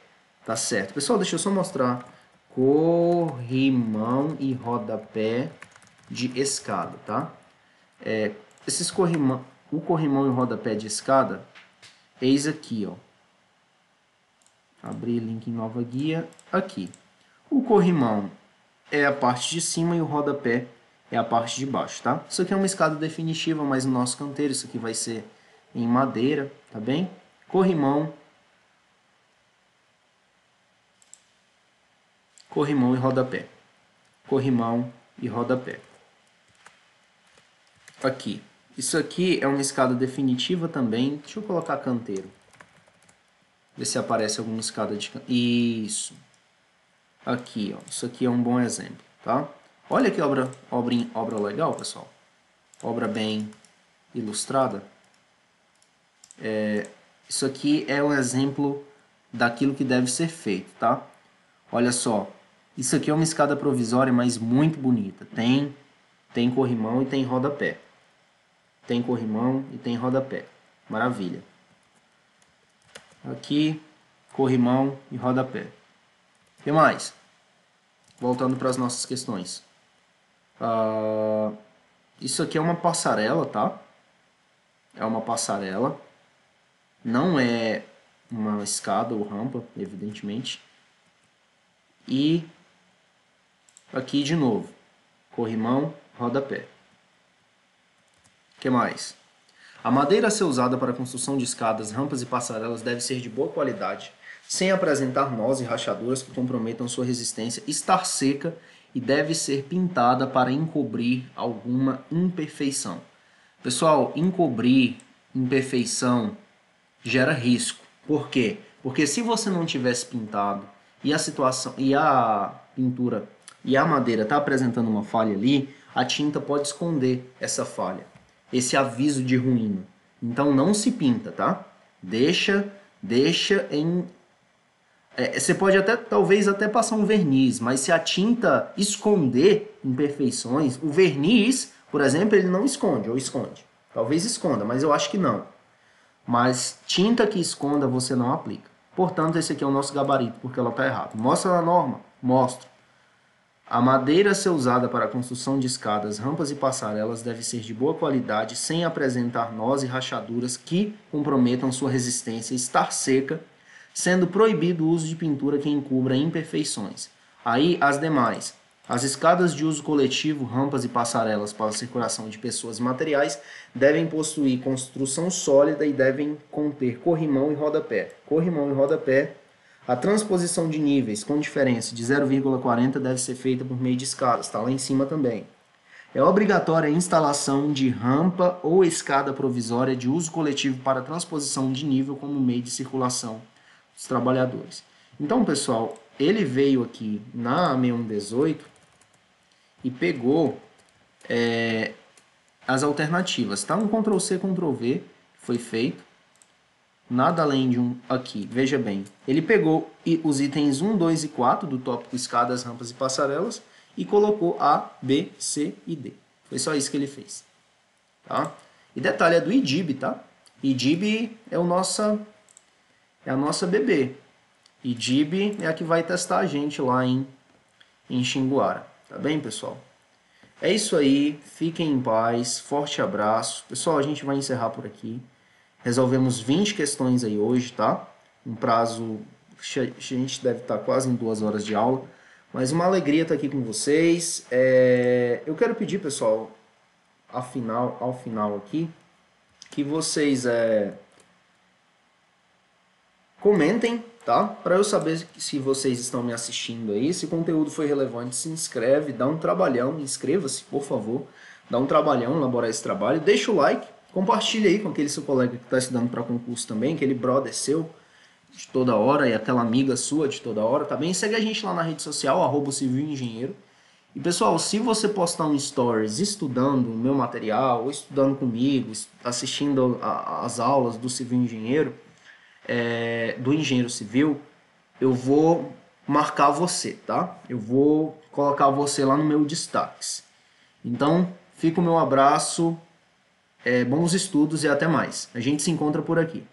Tá certo. Pessoal, deixa eu só mostrar. Corrimão e rodapé de escada, tá? Esses corrimão, o corrimão e rodapé de escada, eis aqui, ó. Abrir link em nova guia, aqui. O corrimão é a parte de cima e o rodapé é a parte de baixo, tá? Isso aqui é uma escada definitiva, mas no nosso canteiro isso aqui vai ser em madeira, tá bem? Corrimão e rodapé. Corrimão e rodapé. Aqui. Isso aqui é uma escada definitiva também. Deixa eu colocar canteiro. Ver se aparece alguma escada de canteiro. Isso. Aqui, ó. Isso aqui é um bom exemplo, tá? Olha que obra legal, pessoal. Obra bem ilustrada. Isso aqui é um exemplo daquilo que deve ser feito, tá? Olha só. Isso aqui é uma escada provisória, mas muito bonita. Tem corrimão e tem rodapé. Tem corrimão e tem rodapé. Maravilha. Aqui, corrimão e rodapé. O que mais? Voltando para as nossas questões. Isso aqui é uma passarela, tá? É uma passarela. Não é uma escada ou rampa, evidentemente. E aqui de novo. Corrimão, rodapé. O que mais? A madeira a ser usada para a construção de escadas, rampas e passarelas deve ser de boa qualidade, sem apresentar nós e rachaduras que comprometam sua resistência, estar seca e deve ser pintada para encobrir alguma imperfeição. Pessoal, encobrir imperfeição gera risco. Por quê? Porque se você não tivesse pintado e a pintura e a madeira está apresentando uma falha ali, a tinta pode esconder essa falha, esse aviso de ruína. Então não se pinta, tá? Deixa em... você pode talvez até passar um verniz, mas se a tinta esconder imperfeições, o verniz, por exemplo, ele não esconde, ou esconde. Talvez esconda, mas eu acho que não. Mas tinta que esconda você não aplica. Portanto, esse aqui é o nosso gabarito, porque ela está errada. Mostra na norma? Mostra. A madeira a ser usada para a construção de escadas, rampas e passarelas deve ser de boa qualidade, sem apresentar nós e rachaduras que comprometam sua resistência, estar seca, sendo proibido o uso de pintura que encubra imperfeições. Aí, as demais. As escadas de uso coletivo, rampas e passarelas para a circulação de pessoas e materiais devem possuir construção sólida e devem conter corrimão e rodapé. Corrimão e rodapé. A transposição de níveis com diferença de 0,40 deve ser feita por meio de escadas, está lá em cima também. É obrigatória a instalação de rampa ou escada provisória de uso coletivo para transposição de nível como meio de circulação dos trabalhadores. Então, pessoal, ele veio aqui na 6118 e pegou as alternativas. Tá? Um Ctrl+C, Ctrl+V foi feito. Nada além de um aqui. Veja bem, ele pegou os itens 1, 2 e 4 do tópico escadas, rampas e passarelas e colocou A, B, C e D. Foi só isso que ele fez. Tá? E detalhe, é do IDIB, tá? IDIB é a nossa bebê. IDIB é a que vai testar a gente lá em Xinguara. Tá bem, pessoal? É isso aí. Fiquem em paz. Forte abraço. Pessoal, a gente vai encerrar por aqui. Resolvemos 20 questões aí hoje, tá? Um prazo... A gente deve estar quase em 2 horas de aula. Mas uma alegria estar aqui com vocês. Eu quero pedir, pessoal, ao final aqui, que vocês comentem, tá? Para eu saber se vocês estão me assistindo aí. Se o conteúdo foi relevante, se inscreve, dá um trabalhão, inscreva-se, por favor. Dá um trabalhão, elaborar esse trabalho. Deixa o like, compartilha aí com aquele seu colega que está estudando para concurso também, aquele brother seu de toda hora e aquela amiga sua de toda hora, tá bem? Segue a gente lá na rede social, @civilengenheiro. E pessoal, se você postar um stories estudando o meu material, ou estudando comigo, assistindo as aulas do Civil Engenheiro, do engenheiro civil, eu vou marcar você, tá? Eu vou colocar você lá no meu destaques. Então, fica o meu abraço, bons estudos e até mais. A gente se encontra por aqui.